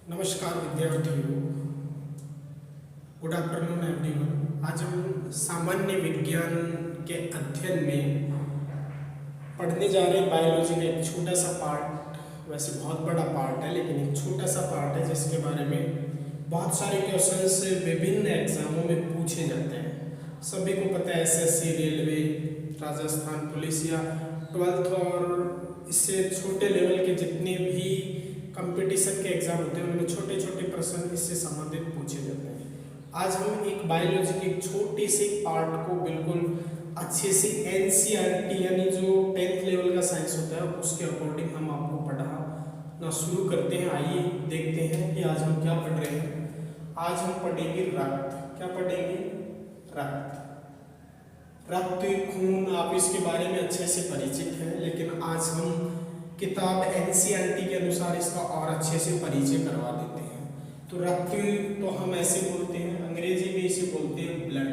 नमस्कार विद्यार्थियों, good afternoon everyone. आज हम सामान्य विज्ञान के अध्ययन में पढ़ने जा रहे हैं बायोलॉजी का एक छोटा सा पार्ट। वैसे बहुत बड़ा पार्ट है लेकिन एक छोटा सा पार्ट है जिसके बारे में बहुत सारे क्वेश्चंस विभिन्न एग्जामों में पूछे जाते हैं। सभी को पता है एसएससी, रेलवे, राजस्थान पुलिस या 12th और इससे छोटे लेवल के जितने भी कंपटीशन के एग्जाम होते हैं उनमें छोटे छोटे प्रश्न इससे संबंधित पूछे जाते हैं। आज हम एक बायोलॉजी के एक छोटे से पार्ट को बिल्कुल अच्छे से एनसीईआरटी यानी जो 10th लेवल का साइंस होता है उसके अकॉर्डिंग हम आपको पढ़ाना शुरू करते हैं। आइए देखते हैं कि आज हम क्या पढ़ रहे हैं। आज हम पढ़ेंगे रक्त। क्या पढ़ेंगे? रक्त, खून। आप इसके बारे में अच्छे से परिचित हैं, लेकिन आज हम किताब एनसीईआरटी के अनुसार इसका और अच्छे से परिचय करवा देते हैं। तो रक्त तो हम ऐसे बोलते हैं, अंग्रेजी में इसे बोलते हैं ब्लड।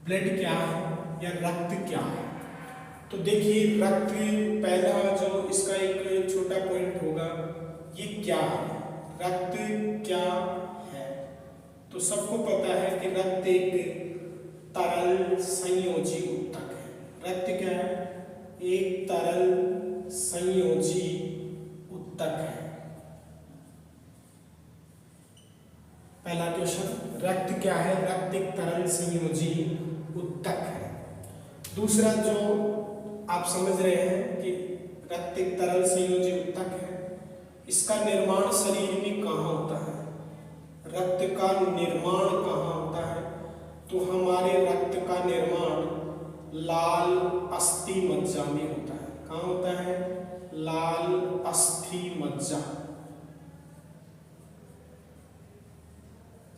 ब्लड क्या है या रक्त क्या है? तो देखिए, रक्त पहला जो इसका एक छोटा पॉइंट होगा, ये क्या है? रक्त क्या है? तो सबको पता है कि रक्त एक तरल संयोजी ऊतक है। रक्त क्या है? एक तरल संयोजी ऊतक है। पहला क्वेश्चन, रक्त क्या है? रक्त एक तरल संयोजी ऊतक है। दूसरा जो आप समझ रहे हैं कि रक्त एक तरल संयोजी ऊतक है, इसका निर्माण शरीर में कहाँ होता है? रक्त का निर्माण कहाँ होता है? तो हमारे रक्त का निर्माण लाल अस्थि मज्जा में होता है। कहाँ होता है? लाल अस्थि मज्जा।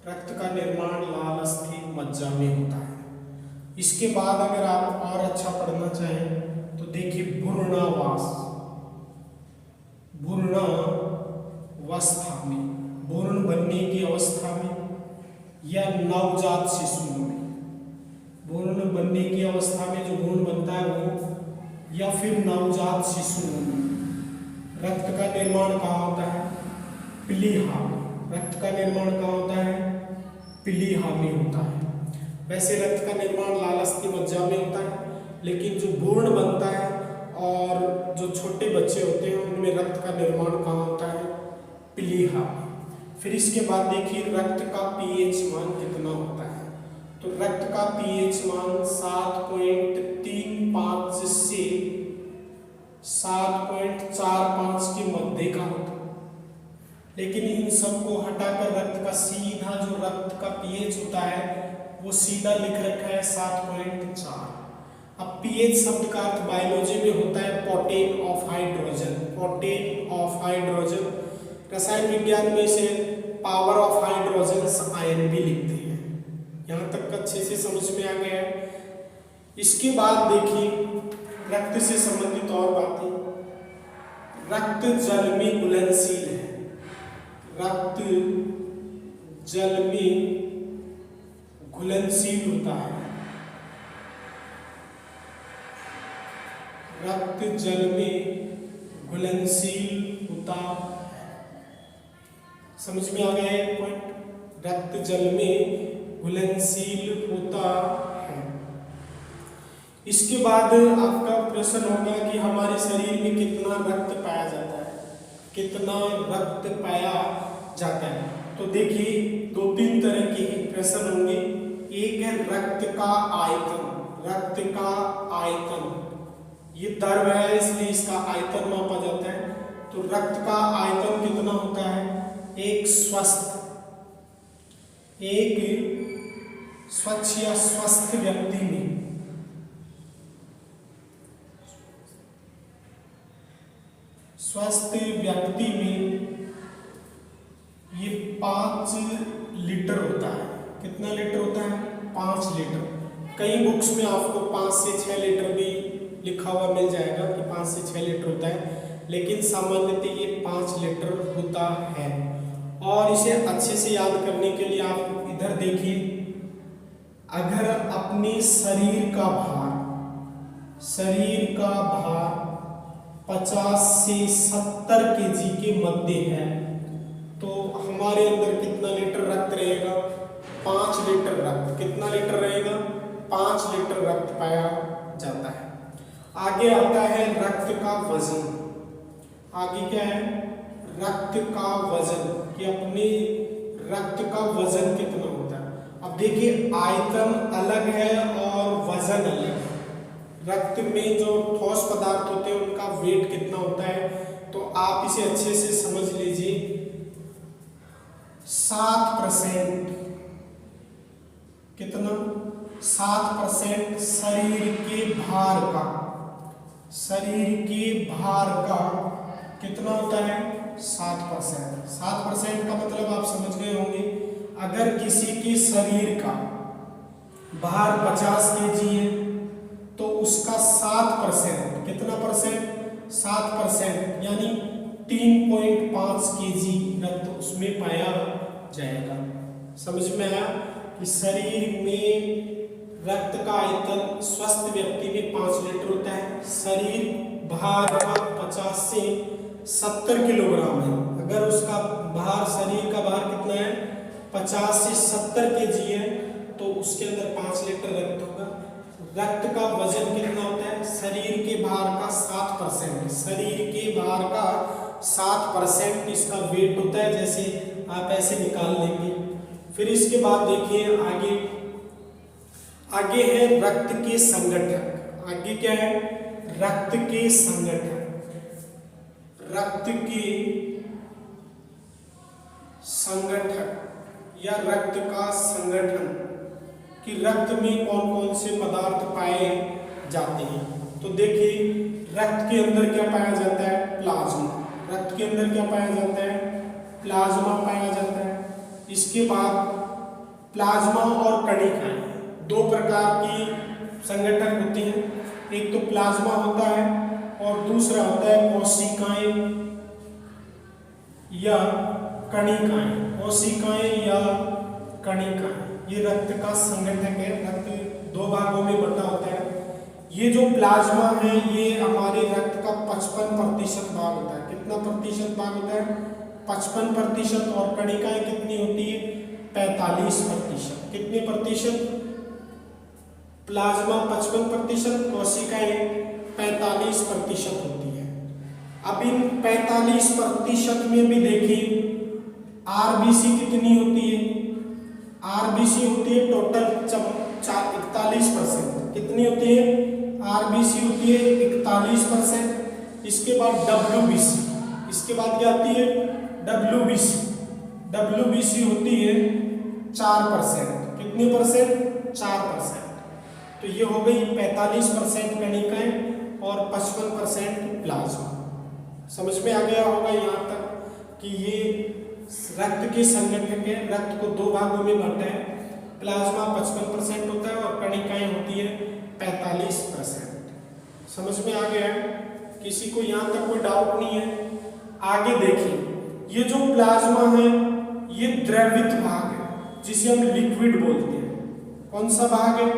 रक्त का निर्माण लाल अस्थि मज्जा में होता है। इसके बाद अगर आप और अच्छा पढ़ना चाहें तो देखिए, भ्रूणावस्था में, भ्रूण बनने की अवस्था में या नवजात शिशुओं में, भ्रूण बनने की अवस्था में जो भ्रूण बनता है वो, या फिर नवजात शिशुओं में रक्त का निर्माण कहाँ होता है? प्लीहा। रक्त का निर्माण कहाँ होता है? प्लीहा में होता है। वैसे रक्त का निर्माण लाल अस्थि मज्जा में होता है, लेकिन जो भ्रूण बनता है और जो छोटे बच्चे होते हैं उनमें रक्त का निर्माण कहाँ होता है? प्लीहा। फिर इसके बाद देखिए, रक्त का पीएच मान कितना होता है? तो रक्त का पीएच मान 7.35 से 7.45 के मध्य का होता है। लेकिन इन सबको हटाकर रक्त का सीधा जो रक्त का पीएच होता है वो सीधा लिख रखा है 7.4। अब पीएच शब्द का अर्थ बायोलॉजी में होता है पोटेन ऑफ हाइड्रोजन। पोटेन ऑफ हाइड्रोजन, रसायन विज्ञान में इसे पावर ऑफ हाइड्रोजन आयन भी लिखते हैं। यहाँ तक अच्छे से समझ में आ गया है। इसके बाद देखिए, रक्त से संबंधित और बातें। रक्त जल में घुलनशील है। रक्त जल में घुलनशील होता है। रक्त जल में घुलनशील होता है। समझ में आ गया है पॉइंट? रक्त जल में घुलनशील होता है। इसके बाद आपका प्रश्न होगा कि हमारे शरीर में कितना रक्त पाया जाता है? कितना रक्त पाया जाता है? तो देखिए, 2-3 तरह के प्रश्न होंगे। एक है रक्त का आयतन। रक्त का आयतन, ये द्रव है इसलिए इसका आयतन मापा जाता है। तो रक्त का आयतन कितना होता है? एक स्वच्छ या स्वस्थ व्यक्ति में ये 5 लीटर होता है। कितना लीटर होता है? 5 लीटर। कई बुक्स में आपको 5 से 6 लीटर भी लिखा हुआ मिल जाएगा कि 5 से 6 लीटर होता है, लेकिन सामान्यतः ये 5 लीटर होता है। और इसे अच्छे से याद करने के लिए आप इधर देखिए, अगर अपने शरीर का भार 50 से 70 केजी के मध्य है तो हमारे अंदर कितना लीटर रक्त रहेगा? 5 लीटर रक्त। कितना लीटर रहेगा? 5 लीटर रक्त पाया जाता है। आगे आता है रक्त का वजन। आगे क्या है? रक्त का वजन, कि अपने रक्त का वजन कितना होता है। अब देखिए आयतन अलग है और वजन अलग है। रक्त में जो ठोस पदार्थ होते हैं उनका वेट कितना होता है, तो आप इसे अच्छे से समझ लीजिए। 7% कितना? 7% शरीर के भार का, शरीर के भार का कितना होता है? 7%। 7% का मतलब आप समझ गए होंगे। अगर किसी के शरीर का भार 50 केजी है तो उसका 7% कितना परसेंट? 7% यानी 3.5 केजी रक्त उसमें पाया जाएगा। समझ में आया कि शरीर में रक्त का आयतन स्वस्थ व्यक्ति में 5 लीटर होता है। शरीर भार का 50 से 70 किलोग्राम है। अगर उसका भार, शरीर का भार कितना है? 50 से 70 केजी है तो उसके अंदर 5 लीटर रक्त होगा। रक्त का वजन कितना होता है? शरीर के भार का 7%। शरीर के भार का 7% इसका वेट होता है। जैसे आप ऐसे निकाल लेंगे। फिर इसके बाद देखिए आगे है रक्त के संगठक। आगे क्या है? रक्त के संगठक। रक्त के संगठक या रक्त का संगठन, कि रक्त में कौन कौन से पदार्थ पाए जाते हैं। तो देखिए रक्त के अंदर क्या पाया जाता है? प्लाज्मा। रक्त के अंदर क्या पाया जाता है? प्लाज्मा पाया जाता है। इसके बाद प्लाज्मा और कणिकाएं, 2 प्रकार की संगठक होती हैं। एक तो प्लाज्मा होता है और दूसरा होता है कोशिकाएं या कणिकाएं। कोशिकाएं या कणिकाएं, ये रक्त का संगठक है। रक्त 2 भागों में बटा होता है। ये जो प्लाज्मा है ये हमारे रक्त का 55% भाग होता है। कितना प्रतिशत भाग होता है? 55%। और कणिकाएं कितनी होती है? 45%। कितने प्रतिशत? प्लाज्मा 55%, कोशिकाएं 45% होती है। अब इन 45% में भी देखिए आरबीसी कितनी होती है? आरबीसी होती है टोटल 41%। कितनी होती है? आरबीसी होती है 41%। इसके बाद डब्ल्यूबीसी, इसके बाद क्या आती है? डब्ल्यूबीसी। डब्ल्यूबीसी होती है 4%। कितनी परसेंट? 4%। तो ये हो गई 45% कणिकाएं और 55% प्लाज्मा। समझ में आ गया होगा यहाँ तक कि ये रक्त के संगठन के रक्त को 2 भागों में बांटा है। प्लाज्मा 55% होता है और कणिकाएं होती है 45%। समझ में आ गया? किसी को यहाँ तक कोई डाउट नहीं है? आगे देखिए, ये जो प्लाज्मा है ये द्रवित भाग है जिसे हम लिक्विड बोलते हैं। कौन सा भाग है?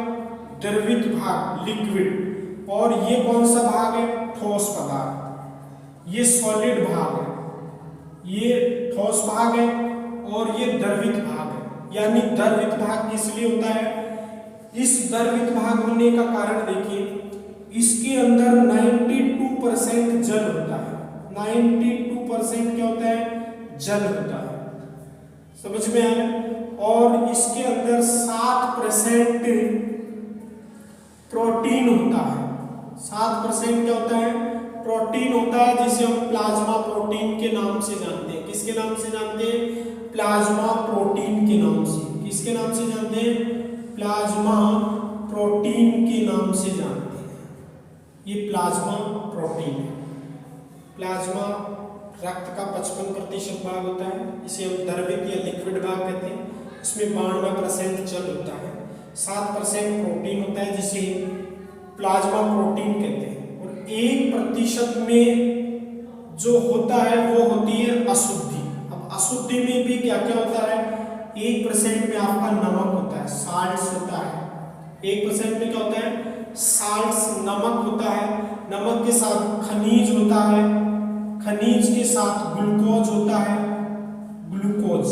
द्रवित भाग, लिक्विड। और ये कौन सा भाग है? ठोस पदार्थ। ये सॉलिड भाग है, ये ठोस भाग है और ये द्रवित भाग है। यानी द्रवित भाग किस लिए होता है? इस द्रवित भाग होने का कारण देखिए, इसके अंदर 92% जल होता है। 92% क्या होता है? जल होता है। समझ में आया? और इसके अंदर 7% प्रोटीन होता है। 7% क्या होता है? प्रोटीन होता है, जिसे हम प्लाज्मा प्रोटीन के नाम से जानते हैं। किसके नाम से जानते हैं? प्लाज्मा प्रोटीन के नाम से। किसके नाम से जानते हैं? प्लाज्मा प्रोटीन के नाम से जानते हैं। ये प्लाज्मा प्रोटीन है। प्लाज्मा रक्त का 55% भाग होता है। इसे हम द्रवित या लिक्विड भाग कहते हैं। इसमें 92% जल होता है। 7% प्रोटीन होता है जिसे प्लाज्मा प्रोटीन कहते हैं। और 1% में जो होता है वो होती है अशुद्धि। अब अशुद्धि में भी क्या क्या होता है? 1% में आपका नमक होता है, साल्ट्स होता है। 1% में क्या होता है? साल्ट्स, नमक होता है। नमक के साथ खनिज होता है, खनिज के साथ ग्लूकोज होता है, ग्लूकोज।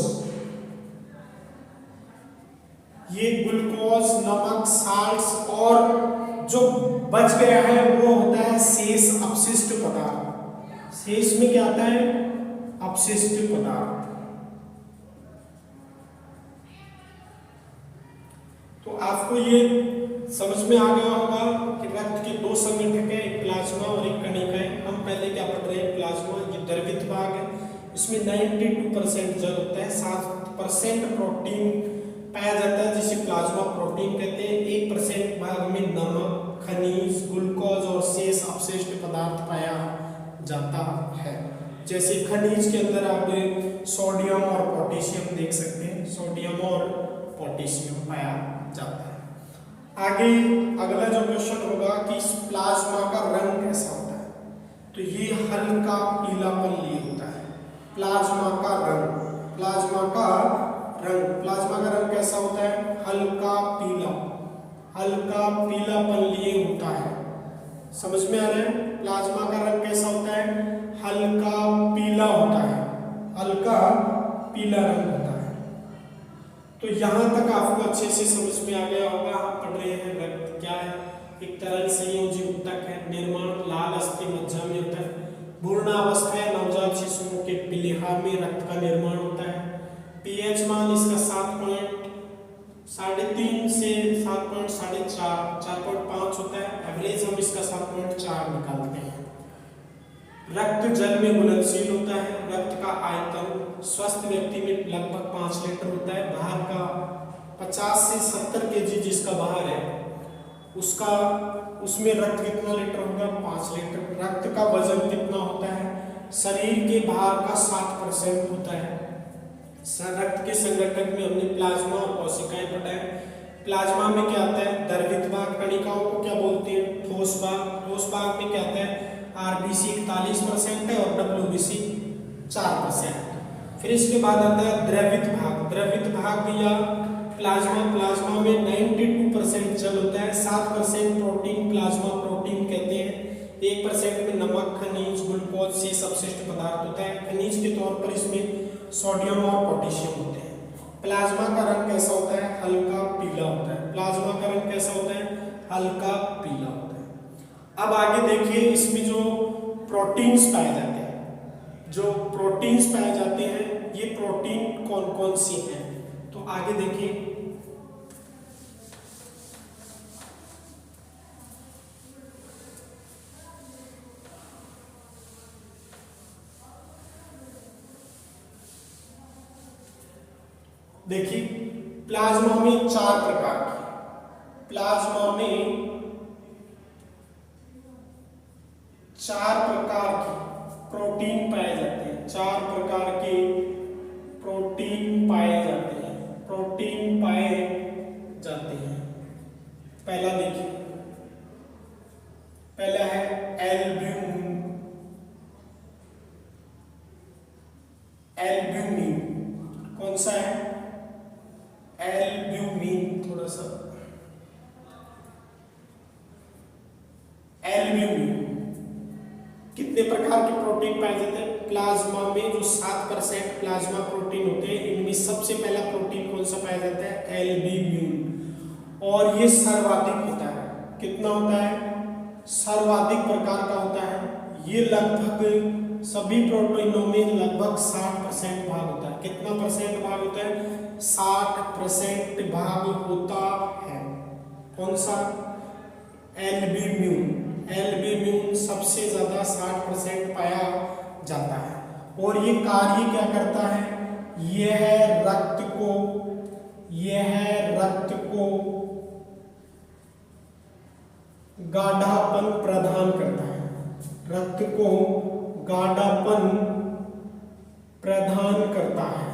ये ग्लूकोज, नमक, साल्ट्स और जो बच गया है वो होता है शेष अपशिष्ट पदार्थ। शेष में क्या आता है? अपशिष्ट पदार्थ। तो आपको ये समझ में आ गया होगा कि रक्त के दो संगठक है, एक प्लाज्मा और एक कणिका है। हम पहले क्या पढ़ रहे हैं? प्लाज्मा, ये द्रवित भाग है, इसमें 92% जल होता है, 7% प्रोटीन पाया जाता है जिसे प्लाज्मा प्रोटीन कहते हैं। 1% भाग में नमक, खनिज, ग्लूकोज और शेष अपशिष्ट पदार्थ पाया जाता है। जैसे खनिज के अंदर आप सोडियम और पोटेशियम देख सकते हैं, सोडियम और पोटेशियम पाया जाता है। आगे अगला जो क्वेश्चन होगा कि इस प्लाज्मा का रंग कैसा होता है? तो ये हल्का पीलापन लिए होता है प्लाज्मा का रंग। प्लाज्मा का रंग कैसा होता है? हल्का पीला, हल्का पीलापन लिए होता है। समझ में आ रहा है? प्लाज्मा का रंग कैसा होता है? हल्का पीला होता है, हल्का पीला रंग होता है। तो यहाँ तक आपको अच्छे से समझ में आ गया होगा। हम पढ़ रहे हैं रक्त क्या है? एक तरल संयोजी ऊतक है, निर्माण लाल अस्थि मज्जा में होता है। पूर्णावस्था है, नवजात शिशुओं के प्लीहा में रक्त का निर्माण होता है। पीएच मान इसका 7.3 से 4.5 होता है। एवरेज हम इसका 7.4 निकालते हैं। रक्त जल में घुलनशील होता है। रक्त का आयतन स्वस्थ व्यक्ति में लगभग 5 लीटर होता है। बाहर का 50 से 70 केजी जिसका बाहर है उसमें रक्त कितना लीटर होगा? 5 लीटर। रक्त का वजन कितना होता है? शरीर के बाहर का 60% होता है। रक्त के संगठक में हमने प्लाज्मा और कोशिकाएं पढ़ा है। प्लाज्मा में क्या आता है? द्रवित भाग। कणिकाओं को क्या बोलते हैं? ठोस भाग। ठोस भाग में क्या आता है? आरबीसी 41% है और डब्ल्यूबीसी 4%। फिर इसके बाद आता है द्रवित भाग। द्रवित भाग या प्लाज्मा में 92% जल होता है, 7% प्रोटीन, प्लाज्मा प्रोटीन कहते हैं। 1% में नमक, खनिज, ग्लूकोज से अपशिष्ट पदार्थ होता है। खनिज के तौर पर इसमें सोडियम और पोटेशियम होते हैं। प्लाज्मा का रंग कैसा होता है? हल्का पीला होता है। प्लाज्मा का रंग कैसा होता है? हल्का पीला होता है। अब आगे देखिए, इसमें जो प्रोटीन्स पाए जाते हैं, ये प्रोटीन कौन कौन सी हैं? तो आगे देखिए, प्लाज्मा में 4 प्रकार के प्रोटीन पाए जाते हैं। 4 प्रकार के प्रोटीन पाए जाते हैं। पहला देखिए, पहला है एल्ब्यूमिन। कौन सा है? एल्ब्यूमिन। थोड़ा सा एल्ब्यूमिन। कितने प्रकार के प्रोटीन पाए जाते हैं? प्लाज्मा में जो 7% प्लाज्मा प्रोटीन होते हैं, इनमें सबसे पहला प्रोटीन कौन सा पाया जाता है? एल्ब्यूमिन। और ये सर्वाधिक होता है। कितना होता है? सर्वाधिक प्रकार का होता है। ये लगभग सभी प्रोटीनों में लगभग 60% भाग होता है। कितना परसेंट भाग होता है? 60% भाग होता है। कौन सा? एल्ब्यूमिन सबसे ज्यादा 60% पाया जाता है। और ये कार्य क्या करता है? यह रक्त को गाढ़ापन प्रदान करता है। रक्त को गाढ़ापन प्रदान करता है।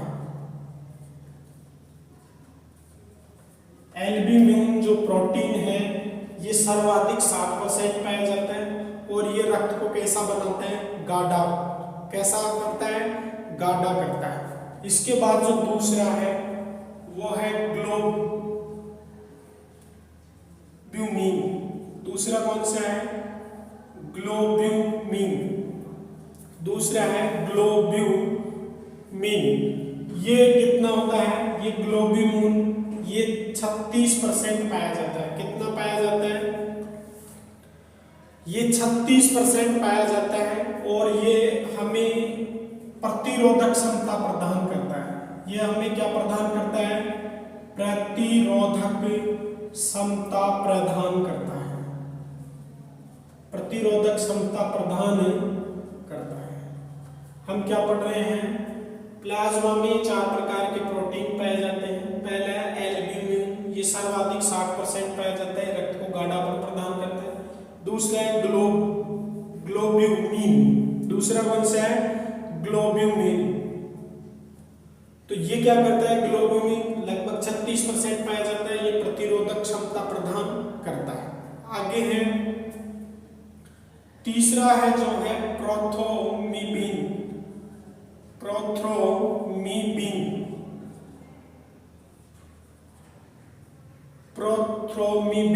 एल्ब्यूमिन जो प्रोटीन है ये सर्वाधिक 60% पाया जाता है और ये रक्त को कैसा बनाता है? गाढ़ा। कैसा करता है? गाढ़ा करता है। इसके बाद जो दूसरा है वो है ग्लोब्यूमिन। दूसरा कौन सा है? ग्लोब्यूमिन, दूसरा है ग्लोब्यूमिन। ये कितना होता है, ये ग्लोब्यूमिन ये 36% पाया जाता है। कितना पाया जाता है, ये 36% पाया जाता है और ये हमें प्रतिरोधक क्षमता प्रदान करता है। ये हमें क्या प्रदान करता है, प्रतिरोधक क्षमता प्रदान करता है, प्रतिरोधक क्षमता प्रदान करता है। हम क्या पढ़ रहे हैं, प्लाज्मा में 4 प्रकार के प्रोटीन पाए जाते हैं। पहला है एल्ब्यूमिन, ये सर्वाधिक 60% पाया जाता है, रक्त को गाढ़ापन प्रदान करता है। दूसरा है ग्लोब्यूमिन, दूसरा कौन सा है, ग्लोब्यूमिन। तो ये क्या करता है, ग्लोब्यूमिन लगभग 36% पाया जाता है, ये प्रतिरोधक क्षमता प्रदान करता है। आगे है तीसरा है जो है प्रोथ्रोम्बिन, प्रोथ्रोम्बिन, प्रोथ्रोम्बिन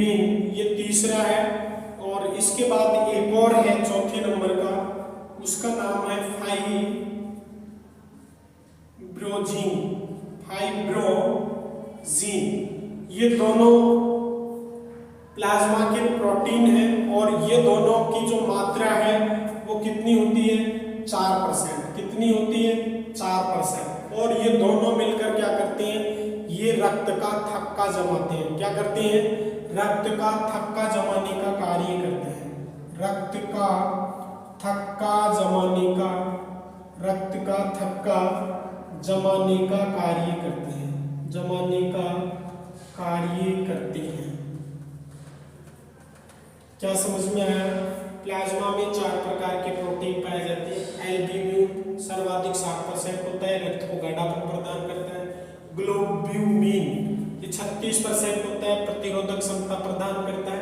ये तीसरा है। और इसके बाद एक और है चौथे नंबर का, उसका नाम है फाइब्रोजिन, फाइब्रोजिन। ये दोनों प्लाज्मा के प्रोटीन है और ये दोनों की जो मात्रा है वो कितनी होती है, 4%। कितनी होती है, 4%। और ये दोनों मिलकर क्या करते हैं, ये रक्त का थक्का जमाते हैं। क्या करते हैं, रक्त का थक्का जमाने का कार्य करते हैं। रक्त का थक्का जमाने का, रक्त का थक्का जमाने का कार्य करते हैं, जमाने का कार्य करते हैं। क्या समझ में आया, प्लाज्मा में 4 प्रकार के प्रोटीन पाए जाते हैं। एल्ब्यूमिन सर्वाधिक 60% होता है, रक्त को गाढ़ापन प्रदान करता है। ग्लोब्यूमिन ये 36% होता है, प्रतिरोधक क्षमता प्रदान करता है।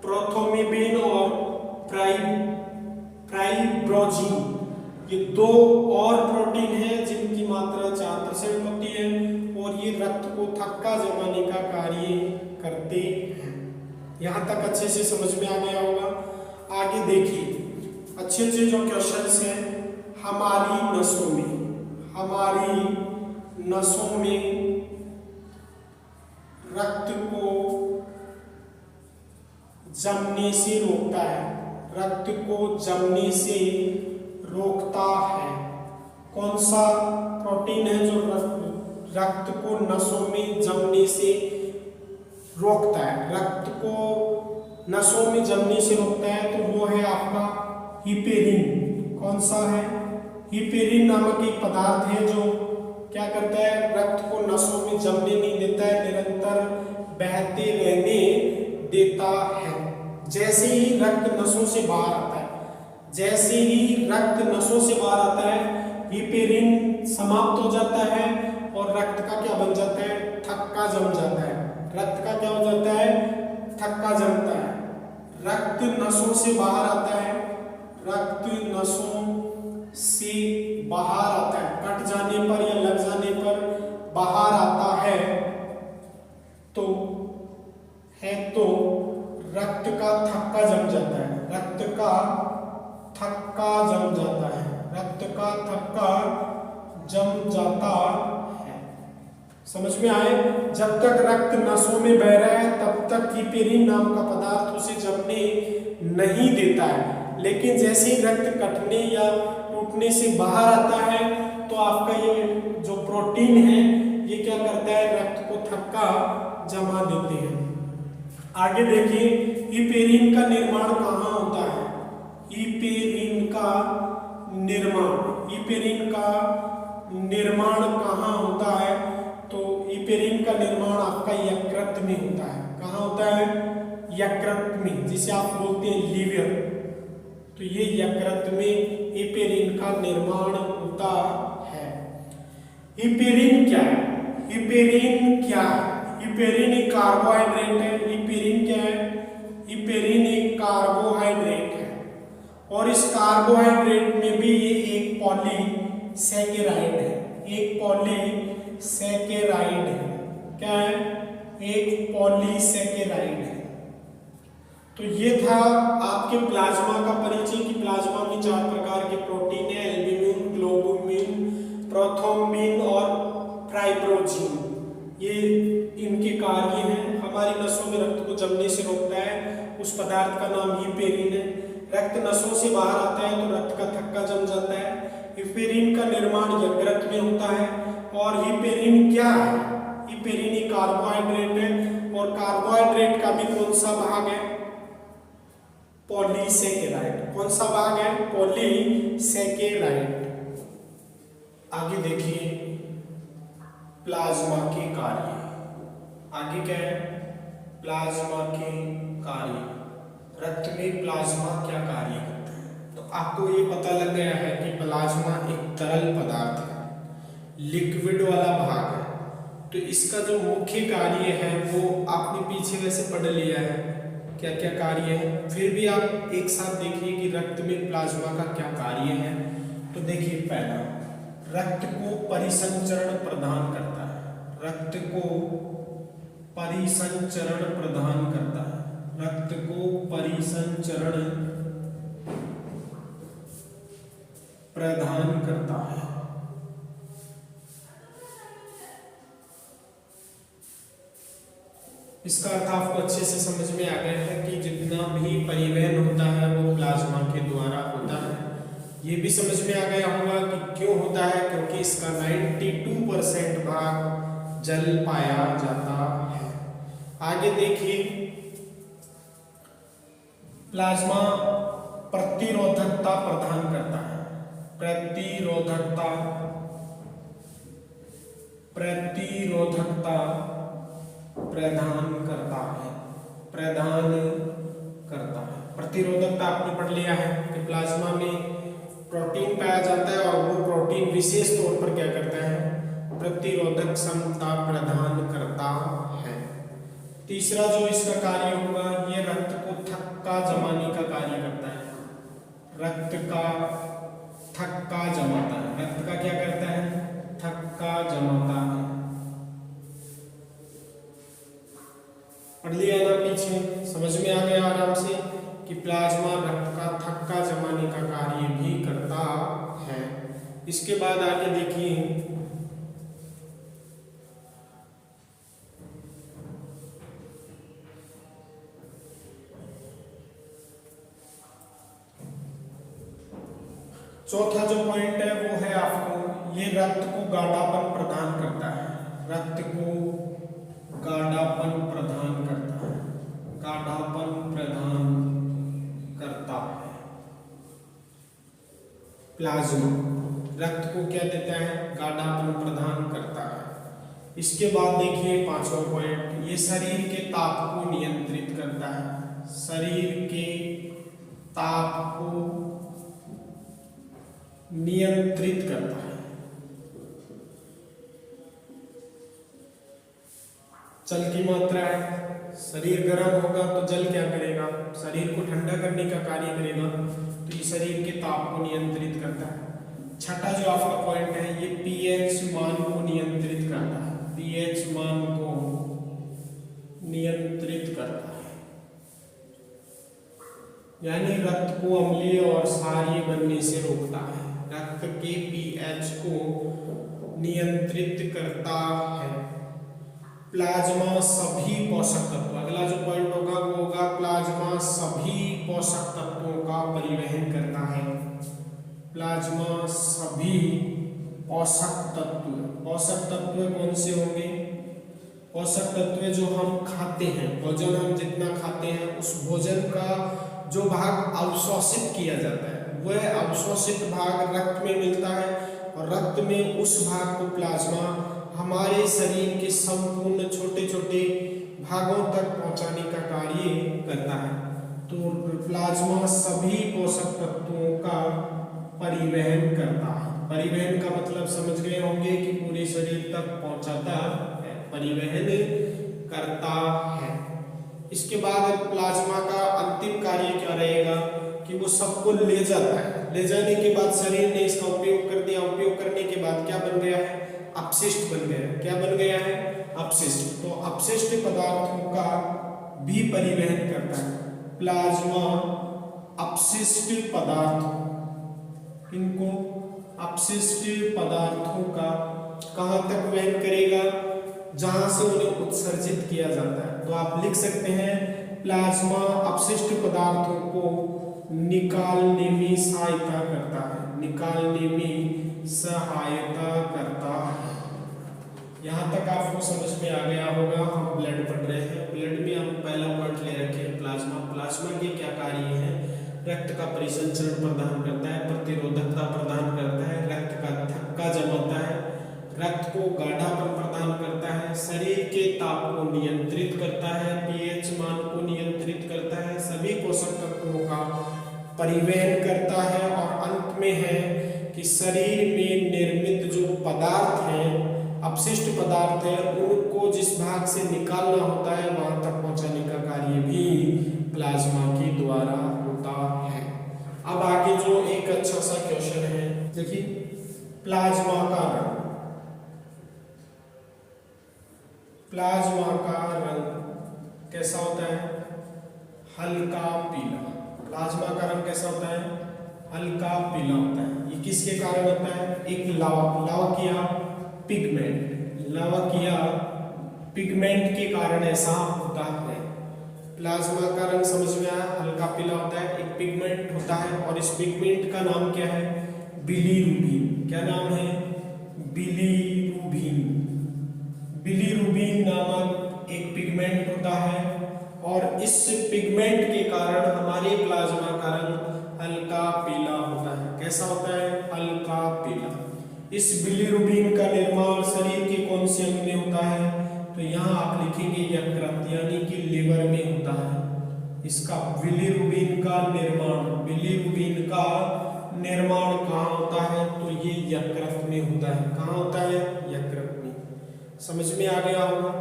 प्रोथ्रोम्बिन और फाइब्रोजिन ये 2 और प्रोटीन हैं जिनकी मात्रा 4% होती है और ये रक्त को थक्का जमाने का कार्य करते हैं। यहाँ तक अच्छे से समझ में आ गया होगा। आगे देखिए, अच्छे अच्छे जो क्वेश्चंस हैं, हमारी नसों में, हमारी नसों में रक्त को जमने से रोकता है, रक्त को जमने से रोकता है। कौन सा प्रोटीन है जो रक्त को नसों में जमने से रोकता है, रक्त को नसों में जमने से रोकता है? तो वो है आपका हिपेरिन। कौन सा है, हिपेरिन नामक एक पदार्थ है जो क्या करता है, रक्त को नसों में जमने नहीं देता है, निरंतर बहते रहने देता है। जैसे ही रक्त नसों से बाहर आता है, जैसे ही रक्त नसों से बाहर आता है, हिपेरिन समाप्त हो जाता है और रक्त का क्या बन जाता है, थक्का जम जाता है। रक्त का क्या हो जाता है, थक्का जमता है। रक्त नसों से बाहर आता है, रक्त नसों से बाहर आता है, कट जाने पर या लग जाने पर बाहर आता है तो रक्त का थक्का जम जाता है, रक्त का थक्का जम जाता है, रक्त का थक्का जम जाता है। समझ में आए? जब तक रक्त नसों में बह रहा है तब तक हिपेरिन नाम का पदार्थ उसे जमने नहीं देता है, लेकिन जैसे ही रक्त कटने या टूटने से बाहर आता है तो आपका ये जो प्रोटीन है ये क्या करता है, रक्त को थक्का जमा देते हैं। आगे देखिए, हिपेरिन का निर्माण कहाँ होता है, हिपेरिन का निर्माण, हिपेरिन का निर्माण कहाँ होता है? तो हिपेरिन का निर्माण आपका यकृत में होता है। कहाँ होता है, यकृत में, जिसे आप बोलते हैं लीवर। तो ये यकृत में हिपेरिन का निर्माण होता है। हिपेरिन क्या है, हिपेरिन क्या है? हिपेरिन एक कार्बोहाइड्रेट है। हिपेरिन क्या है, हिपेरिन एक कार्बोहाइड्रेट है और इस कार्बोहाइड्रेट में भी ये एक पॉलीसैकेराइड है, एक पॉलीसैकेराइड है। क्या है, एक पॉलीसैकेराइड है। तो ये था आपके प्लाज्मा का परिचय कि प्लाज्मा में 4 प्रकार के प्रोटीन है, एल्ब्यूमिन, ग्लोबुमिन, प्रोथ्रोम्बिन और फाइब्रोजिन। ये इनके कार्य हैं। हमारी नसों में रक्त को जमने से रोकता है, उस पदार्थ का नाम हिपेरिन है। रक्त नसों से बाहर आता है तो रक्त का थक्का जम जाता है। हिपेरिन का निर्माण यकृत में होता है। और हिपेरिन क्या है? हिपेरिन एक कार्बोहाइड्रेट है और कार्बोहाइड्रेट का भी कौन सा भाग है? पॉलीसेकेराइड। कौन सा भाग है? पॉलीसेकेराइड। आगे देखिए प्लाज्मा के कार्य। आगे क्या है? प्लाज्मा के कार्य। रक्त में प्लाज्मा क्या कार्य करता है? तो आपको ये पता लग गया है कि प्लाज्मा एक तरल पदार्थ है, लिक्विड वाला भाग है। तो इसका जो मुख्य कार्य है वो आपने पीछे वैसे पढ़ लिया है, क्या क्या कार्य है। फिर भी आप एक साथ देखिए कि रक्त में प्लाज्मा का क्या कार्य है। तो देखिए पहला, रक्त को परिसंचरण प्रदान करता है। रक्त को परिसंचरण प्रदान करता है। रक्त को परिसंचरण प्रदान करता है। इसका अर्थ आपको अच्छे से समझ में आ गया है कि जितना भी परिवहन होता है वो प्लाज्मा के द्वारा होता है। ये भी समझ में आ गया होगा कि क्यों होता है, क्योंकि इसका 92% भाग जल पाया जाता है। आगे देखिए, प्लाज्मा प्रतिरोधकता प्रदान करता है। प्रतिरोधकता प्रदान करता है। प्रदान करता है। प्रतिरोधकता आपने पढ़ लिया है कि प्लाज्मा में प्रोटीन पाया जाता है और वो प्रोटीन विशेष तौर पर क्या करता है? प्रतिरोधक क्षमता प्रदान करता है। तीसरा जो इसका कार्य होगा, ये रक्त को थक्का जमाने का कार्य करता है। रक्त का थक्का जमाता है। रक्त का क्या करता है? थक्का जमाता है। पढ़ लिया ना पीछे, समझ में आ गया आराम से कि प्लाज्मा रक्त का थक्का जमाने का कार्य भी करता है। इसके बाद आगे देखिए, चौथा जो पॉइंट है वो है आपको, ये रक्त को गाढ़ापन प्रदान करता है। रक्त को गाढ़ापन प्रदान करता है। गाढ़ापन प्रदान करता है प्लाज्मा। रक्त को क्या देता है? गाढ़ापन प्रदान करता है। इसके बाद देखिए पांचवा पॉइंट, ये शरीर के ताप को नियंत्रित करता है। शरीर के ताप को नियंत्रित करता है। जल की मात्रा है, शरीर गर्म होगा तो जल क्या करेगा? शरीर को ठंडा करने का कार्य करेगा। तो ये शरीर के ताप को नियंत्रित करता है। छठा जो आपका पॉइंट है, ये पीएच मान को नियंत्रित करता है। पीएच मान को नियंत्रित करता है, यानी रक्त को अम्लीय और क्षारीय बनने से रोकता है। रक्त के पीएच को नियंत्रित करता है। प्लाज्मा सभी पोषक तत्व, अगला जो पॉइंट होगा वो होगा प्लाज्मा सभी पोषक तत्वों का परिवहन करता है। प्लाज्मा सभी पोषक तत्व, पोषक तत्व कौन से होंगे? पोषक तत्व जो हम खाते हैं, भोजन हम जितना खाते हैं उस भोजन का जो भाग अवशोषित किया जाता है वह अवशोषित भाग रक्त में मिलता है और रक्त में उस भाग को प्लाज्मा हमारे शरीर के संपूर्ण छोटे छोटे भागों तक पहुंचाने का कार्य करता है। तो प्लाज्मा सभी पोषक तत्वों का परिवहन करता है। परिवहन का मतलब समझ गए होंगे कि पूरे शरीर तक पहुंचाता है, परिवहन करता है। इसके बाद प्लाज्मा का अंतिम कार्य क्या रहेगा कि वो सबको ले जाता है। ले जाने के बाद शरीर ने इसका उपयोग कर दिया, उपयोग करने के बाद क्या बन गया है? अपशिष्ट बन गया है। क्या बन गया है? अपशिष्ट। तो अपशिष्ट पदार्थों का भी परिवहन करता है। प्लाज्मा अपशिष्ट पदार्थ, इनको अपशिष्ट पदार्थों का कहाँ तक वहन करेगा, जहां से उन्हें उत्सर्जित किया जाता है। तो आप लिख सकते हैं प्लाज्मा अपशिष्ट पदार्थों को निकालने में सहायता करता है, निकालने में सहायता करता है। यहाँ तक आपको समझ में आ गया होगा। हम ब्लड पढ़ रहे हैं, ब्लड में हम पहला पॉइंट ले रखे हैं प्लाज्मा। प्लाज्मा के क्या कार्य हैं? रक्त का परिसंचरण प्रदान करता है, प्रतिरोधकता प्रदान करता है, रक्त का थक्का जमाता है, रक्त को गाढ़ापन प्रदान करता है, शरीर के ताप को नियंत्रित करता है, पीएच मान को नियंत्रित करता है, सभी पोषक तत्वों का परिवहन करता है, और अंत में है कि शरीर में निर्मित जो पदार्थ हैं, अपशिष्ट पदार्थ है, उनको जिस भाग से निकालना होता है वहां तक पहुंचाने का कार्य भी प्लाज्मा के द्वारा होता है। अब आगे जो एक अच्छा सा क्वेश्चन है, देखिए प्लाज्मा का रंग, प्लाज्मा का रंग कैसा होता है? हल्का पीला। प्लाज्मा का रंग कैसा होता है? हल्का पीला होता है। ये किसके कारण होता है? एक लावकिया पिगमेंट, लावकिया पिगमेंट के कारण ऐसा होता है। प्लाज्मा का रंग समझ में आया, हल्का पीला होता है, एक पिगमेंट होता है, और इस पिगमेंट का नाम क्या है? बिलीरुबिन। क्या नाम है? बिलीरुबिन। बिलीरुबिन नामक एक पिगमेंट होता है, और इस पिगमेंट के कारण हमारे प्लाज्मा का रंग हल्का पीला होता है। कैसा होता है? हल्का पीला। इस बिलीरुबिन का निर्माण शरीर के कौन से अंग में होता है? तो यहाँ आप लिखेंगे यकृत, यानी कि लिवर में होता है। इसका बिलीरुबिन का निर्माण, बिलीरुबिन का निर्माण कहाँ होता है? तो ये यकृत में होता है। कहाँ होता है? यकृत में। समझ में आ गया होगा।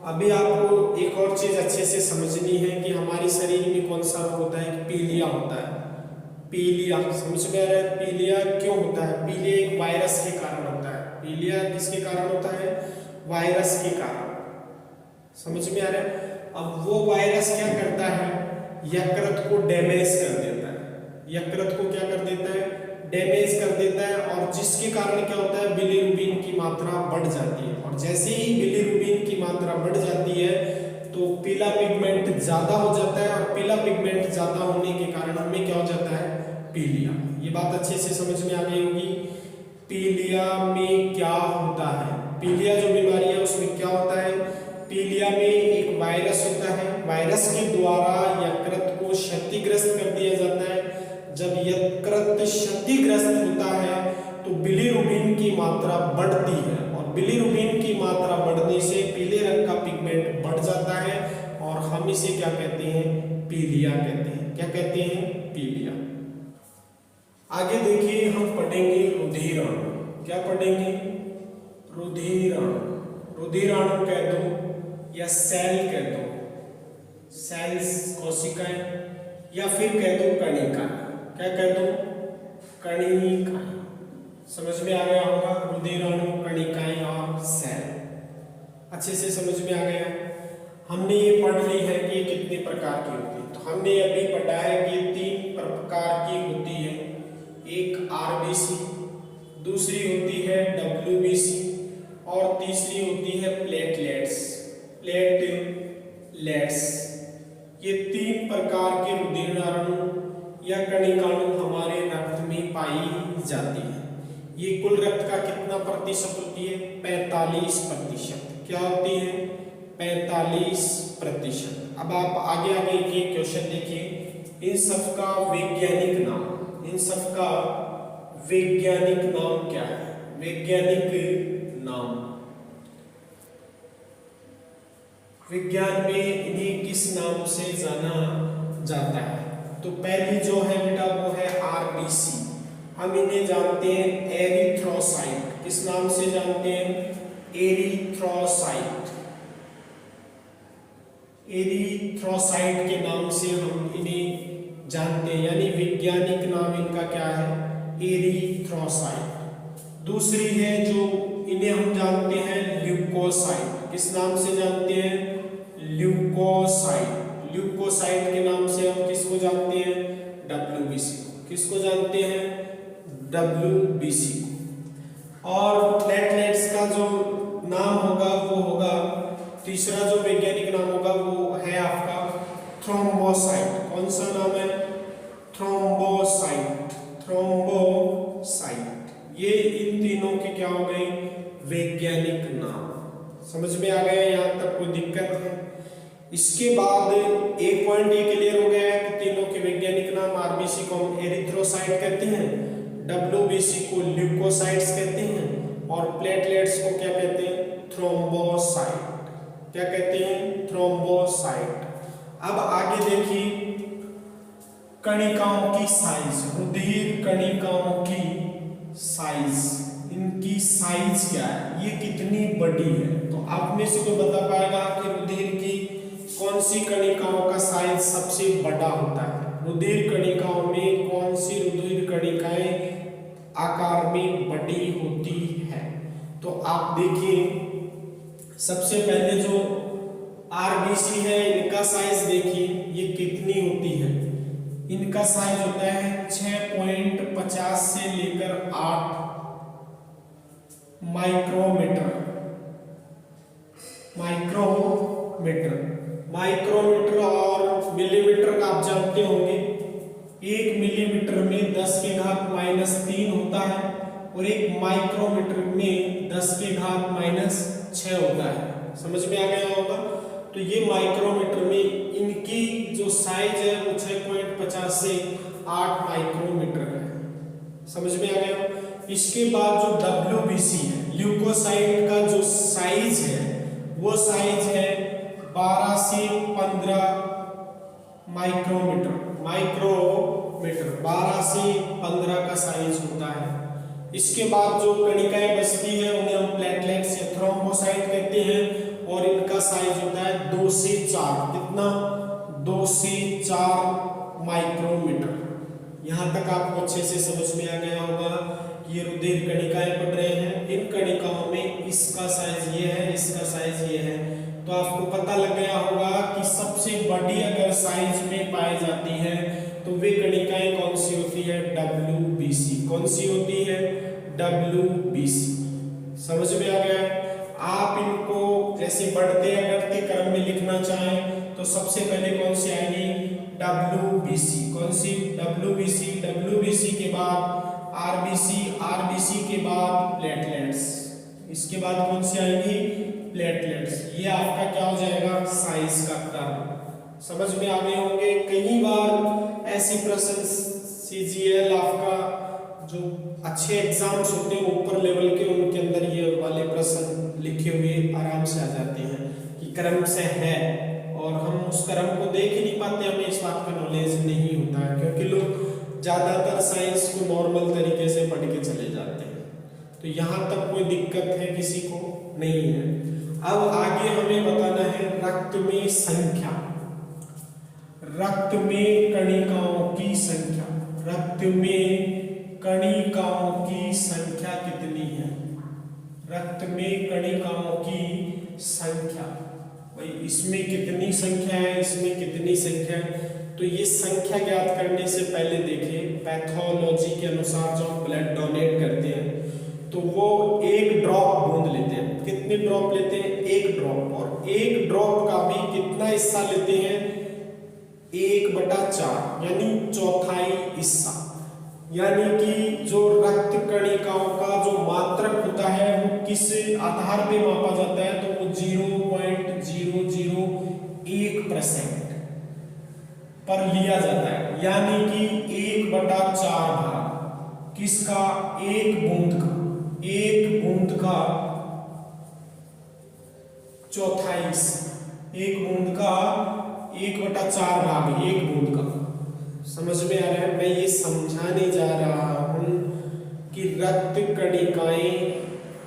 अभी आपको एक और चीज अच्छे से समझनी है कि हमारे शरीर में कौन सा रोग होता है? पीलिया होता है। पीलिया समझ में आ रहा है? पीलिया क्यों होता है? पीलिया एक वायरस के कारण होता है। पीलिया किसके कारण होता है? वायरस के कारण। समझ में आ रहा है? अब वो वायरस क्या करता है? यकृत को डैमेज कर देता है। यकृत को क्या कर देता है? डैमेज कर देता है, और जिसके कारण क्या होता है? बिलीरुबिन की मात्रा बढ़ जाती है, और जैसे ही बिलीरुबिन की मात्रा बढ़ जाती है तो पीला पिगमेंट ज्यादा हो जाता है, और पीला पिगमेंट ज्यादा होने के कारण हमें क्या हो जाता है? पीलिया। ये बात अच्छे से समझ में आ गई होगी। पीलिया में क्या होता है? पीलिया जो बीमारी है उसमें क्या होता है? पीलिया में एक वायरस होता है, वायरस के द्वारा यकृत को क्षतिग्रस्त कर दिया जाता है। जब यकृत क्षतिग्रस्त होता है तो बिलीरुबिन की मात्रा बढ़ती है, और बिलीरुबिन की मात्रा बढ़ने से पीले रंग का पिगमेंट बढ़ जाता है, और हम इसे क्या कहते हैं? पीलिया कहते हैं। क्या कहते हैं? पीलिया। आगे देखिए हम पढ़ेंगे रुधिराणु। क्या पढ़ेंगे? रुधिराणु। रुधिराणु कह दो या सेल कह दो, सेल्स कोशिकाएं, या फिर कह दो कणिका। क्या कह दो? कणिका। समझ में आ गया होगा। रुधिराणु, कणिकाएं और सेल अच्छे से समझ में आ गया। हमने ये पढ़ ली है कि कितने प्रकार की होती है। तो हमने अभी पढ़ा है कि 3 प्रकार की होती है। एक आरबीसी, दूसरी होती है डब्ल्यूबीसी, और तीसरी होती है प्लेटलेट्स। प्लेटलेट्स। ये 3 प्रकार के रुधिराणु या कणिकाणु हमारे रक्त में पाई जाती है। ये कुल रक्त का कितना प्रतिशत होती है? 45%। क्या होती है? 45%। अब आप आगे आगे के क्वेश्चन देखिए। इन सब का वैज्ञानिक नाम, इन सब का वैज्ञानिक नाम क्या है? वैज्ञानिक नाम, विज्ञान में इन्हें किस नाम से जाना जाता है? तो पहली जो है बेटा वो है आरबीसी। हम इन्हें जानते हैं एरिथ्रोसाइट। किस नाम से जानते हैं? एरिथ्रोसाइट। एरिथ्रोसाइट के नाम से हम इन्हें जानते हैं, यानी वैज्ञानिक नाम इनका क्या है? एरिथ्रोसाइट। दूसरी है जो इन्हें हम जानते हैं ल्यूकोसाइट। किस नाम से जानते हैं? ल्यूकोसाइट। ल्यूकोसाइट के नाम से हम किसको जानते हैं? WBC को। किसको जानते हैं? WBC को। और प्लेटलेट्स का जो नाम होगा वो होगा, तीसरा जो वैज्ञानिक नाम होगा वो है आपका थ्रोम्बोसाइट। कौन सा नाम है? थ्रोम्बोसाइट। थ्रोम्बोसाइट, ये इन तीनों के क्या हो गए? वैज्ञानिक नाम। समझ में आ गया? यहाँ तक कोई दिक्कत है? इसके बाद एक पॉइंट ये क्लियर हो गया है कि तीनों के वैज्ञानिक नाम, आरबीसी को हम एरिथ्रोसाइट कहते हैं, डब्ल्यूबीसी को ल्यूकोसाइट्स कहते हैं, और प्लेटलेट्स को क्या कहते हैं? थ्रोम्बोसाइट। क्या कहते हैं? थ्रोम्बोसाइट। अब आगे देखिए कणिकाओं की साइज, रुधिर कणिकाओं की साइज, इनकी साइज क्या है, ये कितनी बड़ी है? तो आप में से कोई बता पाएगा कि रुधिर की कौन सी कणिकाओं का साइज सबसे बड़ा होता है? रुधिर कणिकाओं में कौन सी रुधिर कणिकाएं आकार में बड़ी होती है? तो आप देखिए सबसे पहले जो आरबीसी है इनका साइज देखिए ये कितनी होती है। इनका साइज होता है 6.50 से लेकर 8 माइक्रोमीटर। माइक्रोमीटर और मिलीमीटर आप जानते होंगे, 1 मिलीमीटर में 10⁻³ होता है और 1 माइक्रोमीटर में 10⁻⁻6 होता है। समझ में आ गया होगा? तो ये माइक्रोमीटर में इनकी जो साइज है वो 6.50 से 8 माइक्रोमीटर है। समझ में आ गया? इसके बाद जो WBC है, ल्यूकोसाइट का जो साइज है वो साइज है 12 से 15 माइक्रोमीटर। 12 से 15 का साइज होता है। इसके बाद जो कणिकाएं बचती है उन्हें हम प्लेटलेट्स या थ्रोम्बोसाइट कहते हैं और इनका साइज होता है 2 से 4। कितना? 2 से 4 माइक्रोमीटर। यहाँ तक आपको अच्छे से समझ में आ गया होगा कि ये रुधिर कणिकाएं पढ़ रहे हैं। इन कणिकाओं में इसका साइज ये है, इसका साइज ये है। तो आपको पता लग गया होगा कि सबसे बड़ी अगर साइज में पाई जाती है तो वे कणिकाएं कौन सी होती है? WBC। कौन सी होती है? WBC। समझ में आ गया? आप इनको जैसे बढ़ते घटते क्रम में लिखना चाहें तो सबसे पहले कौन सी आएगी? WBC। कौन सी? WBC। WBC के बाद RBC के बाद प्लेटलेट्स, इसके बाद कौन सी आएगी? प्लेटलेट्स। ये आपका क्या हो जाएगा? साइज का क्रम। समझ में आ गए होंगे? कई बार ऐसी प्रश्न CGL आपका जो अच्छे एग्जाम्स होते हैं ऊपर लेवल के, उनके अंदर ये वाले प्रश्न लिखे हुए आराम से आ जाते हैं कि क्रम से है, और हम उस क्रम को देख ही नहीं पाते, हमें इस बात का नॉलेज नहीं होता है क्योंकि लोग ज्यादातर साइंस को नॉर्मल तरीके से पढ़ के चले जाते हैं। तो यहाँ तक कोई दिक्कत है किसी को? नहीं है। अब आगे हमें बताना है रक्त में संख्या, रक्त में कणिकाओं की संख्या। रक्त में कणिकाओं की संख्या कितनी है? रक्त में कणिकाओं की संख्या, भाई इसमें कितनी संख्या है, इसमें कितनी संख्या है? तो ये संख्या ज्ञात करने से पहले देखिए पैथोलॉजी के अनुसार जो हम ब्लड डोनेट करते हैं तो वो 1 ड्रॉप बूंद लेते हैं। कितने ड्रॉप लेते हैं? 1 ड्रॉप। और 1 ड्रॉप का भी कितना हिस्सा लेते हैं? 1/4 यानी चौथाई हिस्सा। यानी कि जो रक्त कणिकाओं का जो मात्रक होता है वो किस आधार पे मापा जाता है? तो वो 0.001% पर लिया जाता है। यानी कि 1/4 भाग किसका? 1 बूंद का। 1 बूंद का चौथाई हिस्सा, 1 बूंद का 1/4 भाग, 1 बूंद का। समझ में आ रहा है? मैं ये समझाने जा रहा हूं कि रक्त कणिकाएं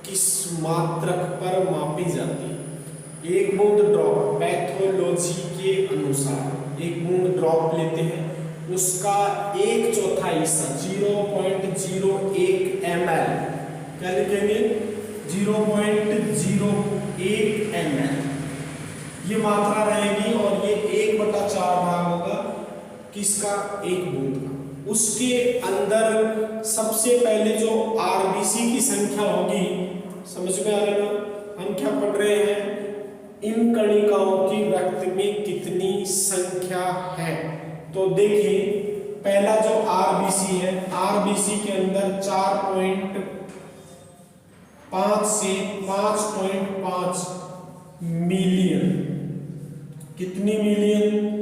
किस मात्रक पर मापी जाती है। 1 बूंद ड्रॉप पैथोलॉजी के अनुसार 1 बूंद ड्रॉप लेते हैं, उसका 1/4 हिस्सा 0.01 ml, क्या लिखेंगे? 0.01 ml ये मात्रा रहेगी और ये 1 1/4 भाग होगा किसका, एक बूंद का। उसके अंदर सबसे पहले जो आरबीसी की संख्या होगी, समझ में आ रहा है ना, हम क्या पढ़ रहे हैं, इन कणिकाओं की रक्त में कितनी संख्या है। तो देखिए पहला जो आरबीसी है, आरबीसी के अंदर 4.5 से 5.5 मिलियन, कितनी मिलियन,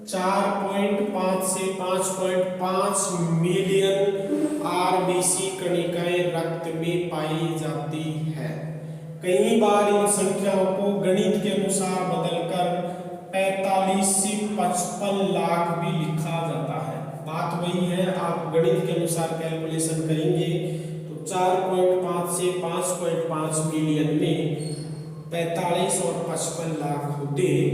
4.5 से 5.5 मिलियन आरबीसी कणिकाएं रक्त में पाई जाती है। कई बार इन संख्याओं को गणित के अनुसार बदलकर 45 से 55 लाख भी लिखा जाता है। बात वही है, आप गणित के अनुसार कैलकुलेशन करेंगे तो 4.5 से 5.5 मिलियन में 45 और 55 लाख होते हैं।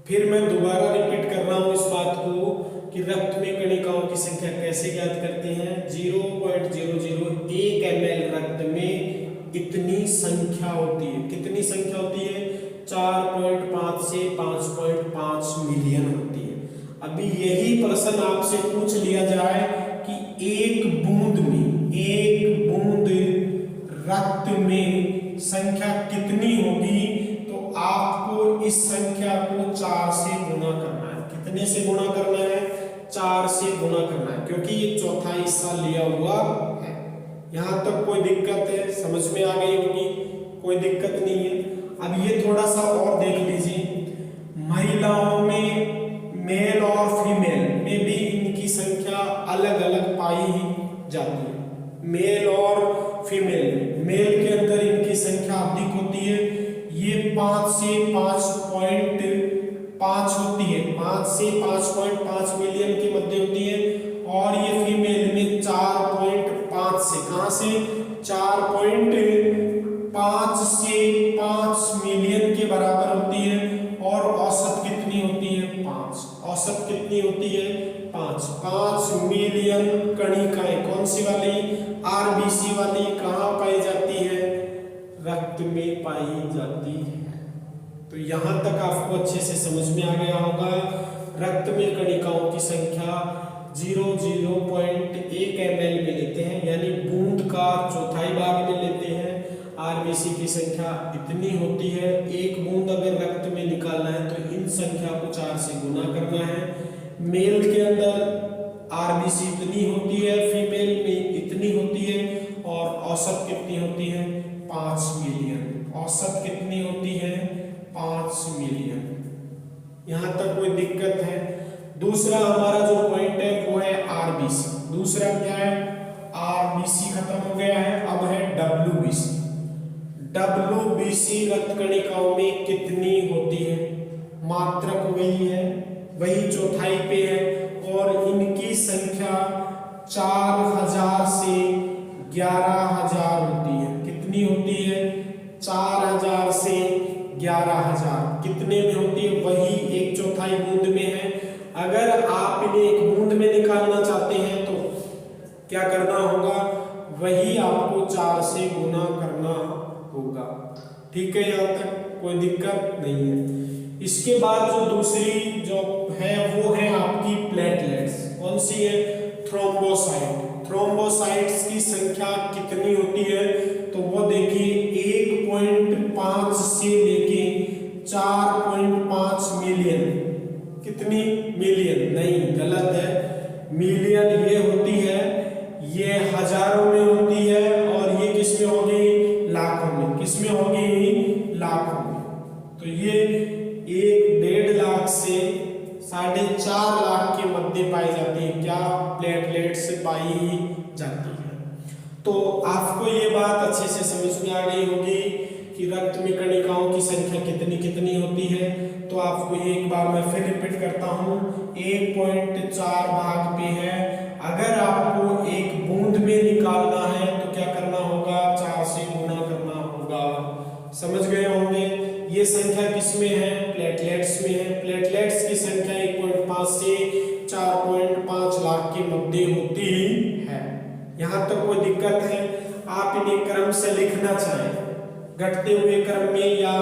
फिर मैं दोबारा रिपीट कर रहा हूं इस बात को कि रक्त में कणिकाओं की संख्या कैसे ज्ञात करते हैं। 0.001 ml रक्त में इतनी संख्या होती है, कितनी संख्या होती है, 4.5 से 5.5 मिलियन होती है। अभी यही प्रश्न आपसे पूछ लिया जाए कि एक बूंद रक्त में संख्या कितनी होगी, तो आपको इस संख्या को 4 से गुना करना है। कितने से गुना करना है, 4 से गुना करना है, क्योंकि ये चौथा हिस्सा लिया हुआ है। यहां तक कोई दिक्कत है, समझ में आ गई होगी, कोई दिक्कत नहीं है। अब ये थोड़ा सा और देख लीजिए, महिलाओं में मेल और फीमेल में भी इनकी संख्या अलग अलग पाई जाती है। मेल और फीमेल, मेल के अंदर इनकी संख्या अधिक होती है, ये 5 से 5.5 होती है, 5 से 5.5 मिलियन के मध्य होती है। और ये फीमेल में 4.5 से, कहां से, 4.5 से 5 मिलियन के बराबर होती है। और औसत कितनी होती है, 5। औसत कितनी होती है, 5 मिलियन कणिकाएं कौन सी वाली, आरबीसी वाली, कहां पाई जाती है, रक्त में पाई जाती है। तो यहां तक आपको अच्छे से समझ में आ गया होगा। रक्त में कणिकाओं की संख्या 0.1 ml में लेते हैं, यानी बूंद का चौथाई भाग में लेते हैं। आरबीसी की संख्या इतनी होती है, एक बूंद अगर रक्त में निकालना है तो इन संख्या को 4 से गुना करना है। मेल के अंदर आरबीसी इतनी होती है, फीमेल में इतनी होती है। और औसत कितनी होती है, 5 मिलियन। औसत कितनी होती है, 5 मिलियन। यहां तक कोई दिक्कत है। दूसरा हमारा जो पॉइंट है वो है आरबीसी। दूसरा क्या है, आरबीसी खत्म हो गया है, अब है डब्ल्यूबीसी। डब्ल्यूबीसी रक्त कणिकाओं में कितनी होती है, मात्रक वही है, वही चौथाई पे है। और इनकी संख्या 4000 से 11000 होती है। कितनी होती है, 4000 से 11000। कितने में होती है, वही एक चौथाई बूंद में है। अगर आप इन्हें एक बूंद में निकालना चाहते हैं तो क्या करना होगा, वही आपको 4 से गुना करना होगा। ठीक है, यहां तक कोई दिक्कत नहीं है। इसके बाद जो दूसरी जो है वो है आपकी प्लेटलेट्स। कौन सी है, थ्रोम्बोसाइट। थ्रोम्बोसाइट्स की संख्या कितनी होती है, तो वो देखिए 1.5 से लेके 4.5 मिलियन। कितनी मिलियन, नहीं गलत है, मिलियन ये होती है, ये हजारों में होती है। और ये किसमें होगी, लाखों में। किसमें होगी, लाखों में। तो ये 1.5 लाख से 4.5 लाख के मध्य पाई जाती है, क्या, प्लेटलेट्स पाई जाती है। तो आपको ये बात अच्छे से समझ में आ गई होगी कि रक्त में कणिकाओं की संख्या कितनी कितनी होती है। तो आपको ये एक बार मैं फिर रिपीट करता हूँ, 1.4 भाग पे है। अगर आपको एक बूंद में निकालना है तो क्या करना होगा, 4 से गुना करना होगा। समझ गए होंगे। ये संख्या किसमें है, प्लेटलेट्स में है। प्लेटलेट्स की संख्या 1.5 से 4.5 लाख के मध्य होती है। यहाँ तक कोई दिक्कत है, आप इन्हें क्रम से लिखना चाहें, घटते हुए क्रम में या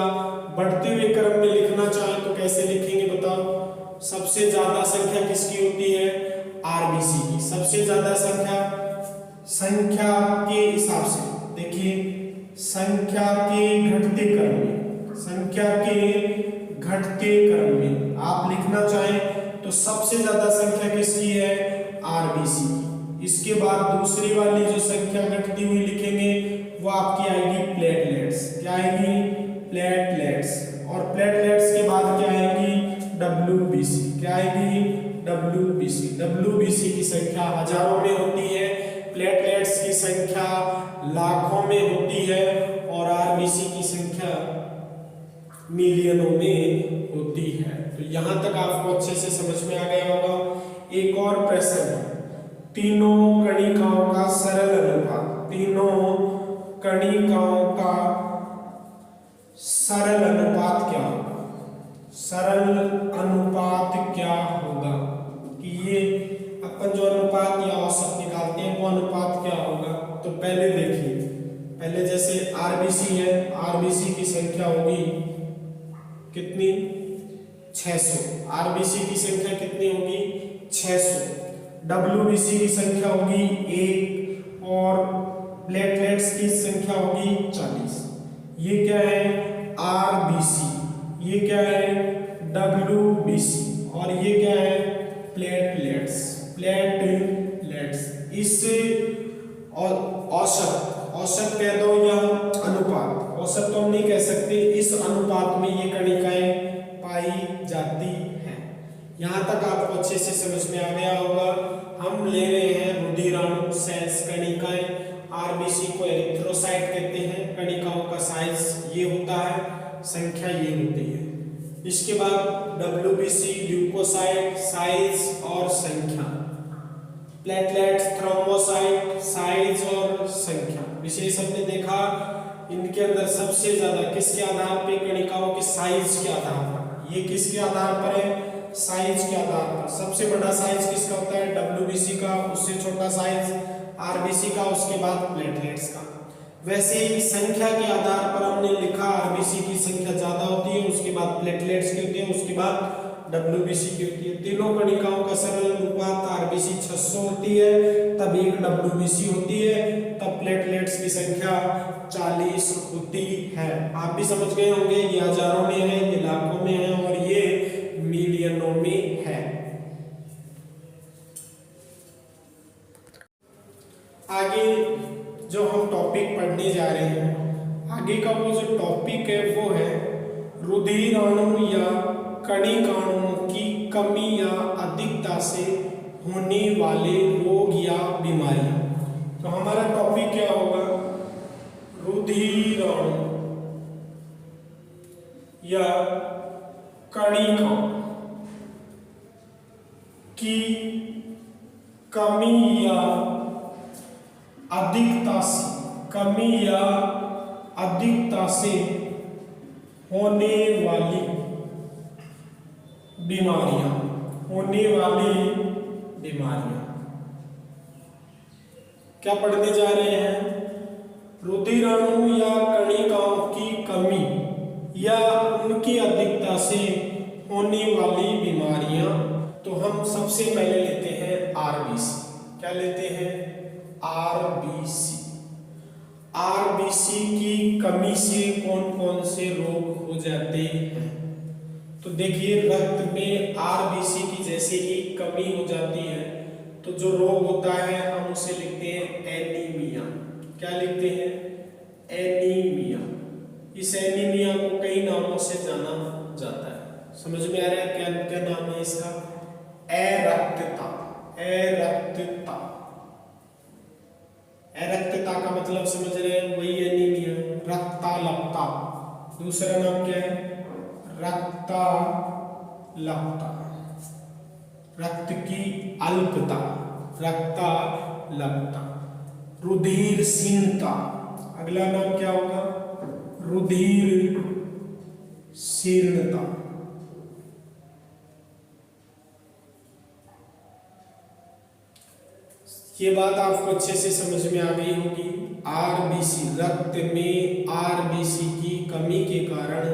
बढ़ते हुए क्रम में लिखना चाहें तो कैसे लिखेंगे बताओ। सबसे ज्यादा संख्या किसकी होती है, आरबीसी की। सबसे ज्यादा संख्या के हिसाब से देखिए, संख्या के घटते क्रम में, संख्या के घटते क्रम में आप लिखना चाहें तो सबसे ज्यादा संख्या किसकी है, आरबीसी की। इसके बाद दूसरी वाली जो संख्या घटती हुई लिखेंगे वो आपकी आएगी प्लेटलेट्स। क्या आएगी, प्लेटलेट्स। और प्लेटलेट्स के बाद क्या आएगी, डब्ल्यूबीसी। क्या आएगी, डब्ल्यूबीसी। डब्ल्यूबीसी की संख्या हजारों में होती है, प्लेटलेट्स की संख्या लाखों में होती है और आरबीसी की संख्या मिलियनों में होती है। तो यहां तक आपको अच्छे से समझ में आ गया होगा। एक और प्रश्न है, तीनों कणिकाओं का सरल अनुपात। तीनों कणिकाओं का सरल अनुपात क्या होगा, सरल अनुपात क्या होगा, कि ये अपन जो अनुपात या औसत निकालते हैं वो अनुपात क्या होगा। तो पहले देखिए, पहले जैसे आरबीसी है, आरबीसी की संख्या होगी कितनी, 600। आरबीसी की संख्या कितनी होगी, 600। डब्ल्यूबीसी की संख्या होगी 1 और प्लेटलेट्स की संख्या होगी 40। ये क्या है, आरबीसी, ये क्या है, डब्ल्यूबीसी, और ये क्या है, प्लेटलेट्स। प्लेटलेट्स इस और औसत कह दो या अनुपात, औसत तो हम नहीं कह सकते, इस अनुपात में ये कणिकाएं पाई जाती हैं। यहां तक आपको अच्छे से समझ में आ गया होगा। हम ले रहे हैं रुधिराणु सेल्स कणिकाएं, आरबीसी को एरिथ्रोसाइट कहते हैं, कणिकाओं का साइज ये होता है, संख्या ये होती है। इसके बाद डब्ल्यूबीसी ल्यूकोसाइट, साइज और संख्या, प्लेटलेट्स थ्रोम्बोसाइट, साइज और संख्या। विशेष हमने देखा इनके अंदर सबसे ज्यादा किसके आधार पे, कणिकाओं के साइज के आधार पर। ये किसके आधार पर है, साइज के आधार पर। सबसे बड़ा साइज किसका होता है, डब्ल्यूबीसी का, उससे छोटा साइज आरबीसी का, उसके बाद प्लेटलेट्स का। वैसे ही संख्या के आधार पर हमने लिखा आरबीसी की संख्या ज्यादा होती है, उसके बाद प्लेटलेट्स की होती है, उसके बाद डब्ल्यूबीसी की होती है। तीनों कणिकाओं का सरल अनुपात आरबीसी 600 होती है, तब एक डब्ल्यूबीसी होती है, तब प्लेटलेट्स की संख्या 40 होती है। आप भी समझ गए होंगे, ये हजारों में है, ये लाखों में है और ये मिलियनों में है। आगे जो हम टॉपिक पढ़ने जा रहे हैं, आगे का वो जो टॉपिक है वो है रुधिराणु या कणिकाओं की कमी या अधिकता से होने वाले रोग या बीमारियां। तो हमारा टॉपिक क्या होगा, रुधिराणु या कणिकाओं की कमी या अधिकता से, कमी या अधिकता से होने वाली बीमारियां, होने वाली बीमारियां। क्या पढ़ने जा रहे हैं, रुधिराणु या कणिकाओं की कमी या उनकी अधिकता से होने वाली बीमारियां। तो हम सबसे पहले लेते हैं आरबीसी। क्या लेते हैं, आरबीसी। आरबीसी की कमी से कौन कौन से रोग हो जाते हैं। तो देखिए, रक्त में आरबीसी की जैसे ही कमी हो जाती है तो जो रोग होता है हम उसे लिखते हैं एनीमिया। क्या लिखते हैं, एनीमिया। इस एनीमिया को कई नामों से जाना जाता है, समझ में आ रहा है क्या क्या नाम है इसका, अरक्तता। अरक्तता, अरक्तता का मतलब समझ रहे हैं, वही एनीमिया, रक्ताल्पता। दूसरा नाम क्या है, रक्ताल्पता, रक्त की अल्पता, रक्ताल्पता। रुधिरहीनता, अगला नाम क्या होगा, रुधिरहीनता। ये बात आपको अच्छे से समझ में आ गई होगी। आरबीसी, रक्त में आरबीसी की कमी के कारण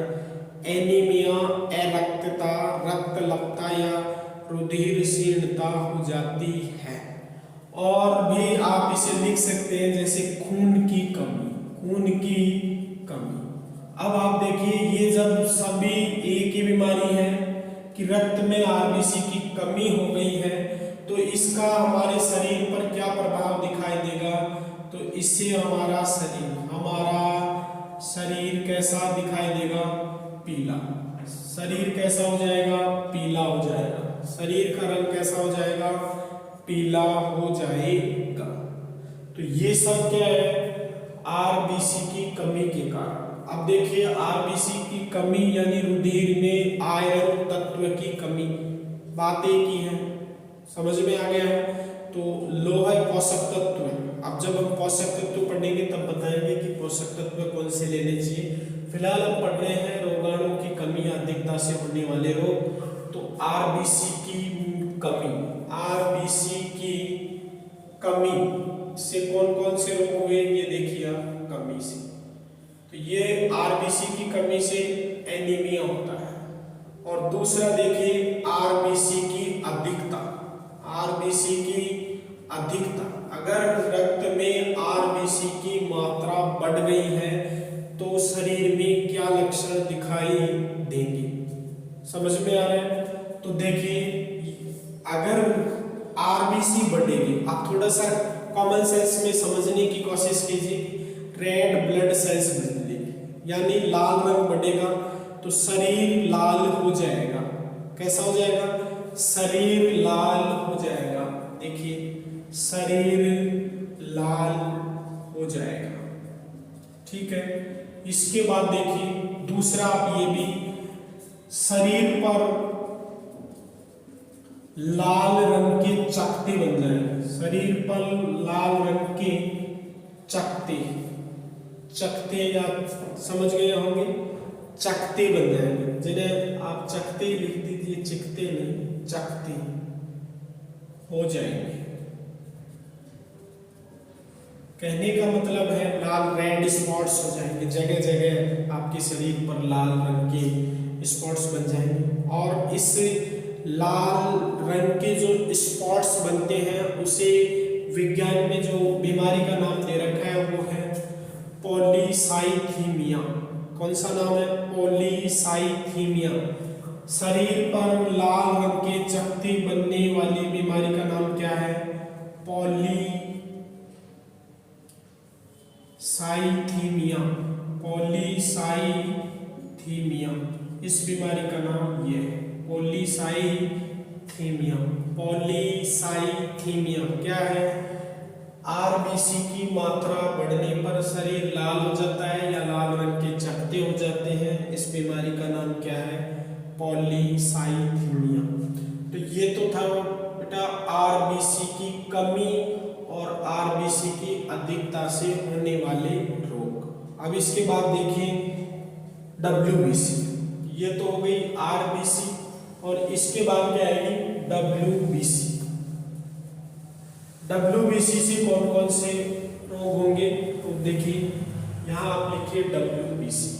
एनीमिया, अरक्तता, रक्तलपता या रुधिर क्षीणता हो जाती है। और भी आप इसे लिख सकते हैं जैसे खून की कमी, खून की कमी। अब आप देखिए, ये जब सभी एक ही बीमारी है कि रक्त में आरबीसी की कमी हो गई है, तो इसका हमारे शरीर पर क्या प्रभाव दिखाई देगा? तो इससे हमारा शरीर कैसा दिखाई देगा? पीला। शरीर कैसा हो जाएगा? पीला हो जाएगा। शरीर का रंग कैसा हो जाएगा? पीला हो जाएगा। तो ये सब क्या है? आरबीसी की कमी के कारण। अब देखिए, आरबीसी की कमी यानी रुधिर में आयरन तत्व की कमी, बात एक ही है, समझ में आ गया है। तो लोहा पोषक तत्व है। अब जब हम पोषक तत्व पढ़ेंगे तब बताएंगे कि पोषक तत्व कौन से लेने चाहिए। फिलहाल हम पढ़ रहे हैं रोगाणु की कमी या अधिकता से होने वाले रोग। तो आरबीसी की कमी, आरबीसी की कमी से कौन कौन से रोग हुए ये देखिए आप। कमी से, तो ये आरबीसी की कमी से एनीमिया होता है। और दूसरा देखिए, आरबीसी की अधिकता, आरबीसी की अधिकता, अगर रक्त में आरबीसी की मात्रा बढ़ गई है तो शरीर में क्या लक्षण दिखाई देंगे? समझ में आ रहा है? तो देखिए, अगर आरबीसी बढ़ेगी, आप थोड़ा सा कॉमन सेंस में समझने की कोशिश कीजिए। रेड ब्लड सेल्स बढ़ेगी यानी लाल रंग बढ़ेगा, तो शरीर लाल हो जाएगा। कैसा हो जाएगा? शरीर लाल हो जाएगा। देखिए, शरीर लाल हो जाएगा, ठीक है। इसके बाद देखिए, दूसरा आप ये भी, शरीर पर लाल रंग के चकत्ते बन जाएंगे। शरीर पर लाल रंग के चकत्ते, चकत्ते या समझ गए होंगे, चकत्ते बन जाएंगे, जिन्हें आप चकत्ते लिख दीजिए, चिकते नहीं, चकत्ते हो जाएंगे। कहने का मतलब है लाल रेड स्पॉट्स हो जाएंगे, जगह जगह आपके शरीर पर लाल रंग के स्पॉट्स बन जाएंगे। और इस लाल रंग के जो स्पॉट्स बनते हैं उसे विज्ञान में जो बीमारी का नाम दे रखा है वो है पॉलीसाइथीमिया। कौन सा नाम है? पॉलीसाइथीमिया। शरीर पर लाल रंग के चकत्ते बनने वाली बीमारी का नाम क्या है? पॉलीसाइथीमिया, पॉलीसाइथीमिया, इस बीमारी का नाम ये है, पॉलीसाइथीमिया। पॉलीसाइथीमिया क्या है? आरबीसी की मात्रा बढ़ने पर शरीर लाल हो जाता है या लाल रंग के चकत्ते हो जाते हैं। इस बीमारी का नाम क्या है? पॉलीसाइथीमिया। तो ये तो था बेटा आरबीसी की कमी और आरबीसी की अधिकता से होने वाले रोग। अब इसके बाद देखिए डब्ल्यूबीसी। ये तो हो गई आरबीसी और इसके बाद क्या आएगी? डब्ल्यूबीसी। डब्ल्यूबीसी से कौन कौन से रोग होंगे? तो देखिए यहाँ आप लिखिए डब्ल्यूबीसी।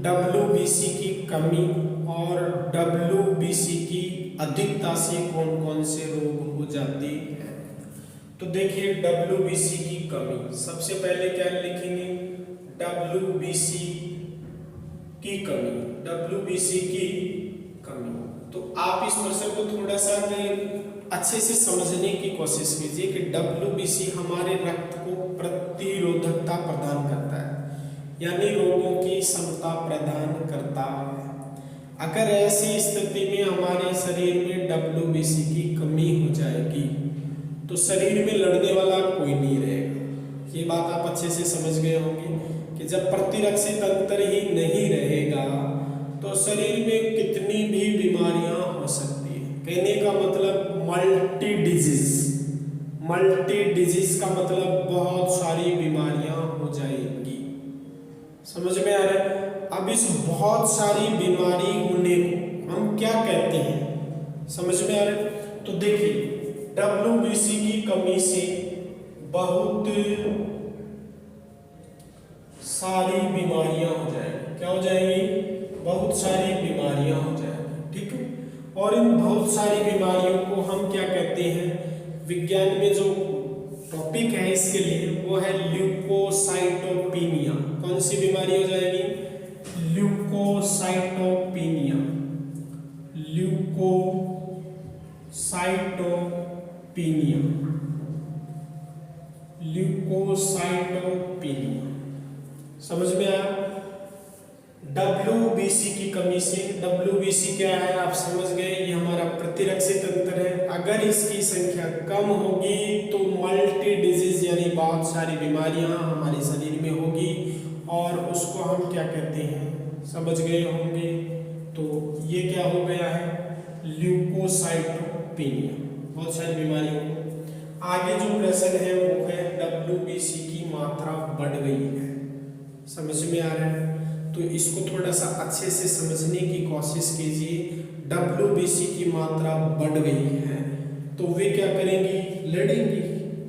डब्ल्यूबीसी की कमी और डब्ल्यूबीसी की अधिकता से कौन कौन से रोग हो जाते हैं? तो देखिए डब्ल्यूबीसी की कमी, सबसे पहले क्या लिखेंगे? डब्ल्यूबीसी की कमी, डब्ल्यूबीसी की कमी। तो आप इस प्रश्न को थोड़ा सा अच्छे से समझने की कोशिश कीजिए कि डब्ल्यूबीसी हमारे रक्त को प्रतिरोधकता प्रदान करता है, यानी रोगों की क्षमता प्रदान करता है। अगर ऐसी स्थिति में हमारे शरीर में डब्ल्यूबीसी की कमी हो जाएगी तो शरीर में लड़ने वाला कोई नहीं रहेगा। ये बात आप अच्छे से समझ गए होंगे कि जब प्रतिरक्षी तंत्र ही नहीं रहेगा तो शरीर में कितनी भी बीमारियां हो सकती है। कहने का मतलब मल्टी डिजीज का मतलब बहुत सारी बीमारियां हो जाएंगी। समझ में आ रहा है? अब इस बहुत सारी बीमारी होने को हम क्या कहते हैं? समझ में आ रहा है? तो देखिए WBC की कमी से बहुत सारी बीमारियां हो जाएंगी। क्या हो जाएंगी? बहुत सारी बीमारियां हो जाएंगी। ठीक है, और इन बहुत सारी बीमारियों को हम क्या कहते हैं? विज्ञान में जो टॉपिक है इसके लिए वो है ल्यूकोसाइटोपिनिया। कौन सी बीमारी हो जाएगी? ल्यूकोसाइटोपिनिया। ल्यूकोसाइटोपिनिया। ल्यूकोसाइटोपिनिया समझ में आया? WBC की कमी से, WBC क्या है आप समझ गए, ये हमारा प्रतिरक्षी तंत्र है। अगर इसकी संख्या कम होगी तो मल्टी डिजीज यानी बहुत सारी बीमारियां हमारे शरीर में होगी, और उसको हम क्या कहते हैं समझ गए होंगे। तो ये क्या हो गया है? ल्यूकोसाइटोपिनिया, बहुत सारी बीमारियों को। आगे जो प्रश्न है वो है WBC की मात्रा बढ़ गई है। समझ में आ रहा है? तो इसको थोड़ा सा अच्छे से समझने की कोशिश कीजिए। WBC की मात्रा बढ़ गई है तो वे क्या करेंगी? लड़ेंगी,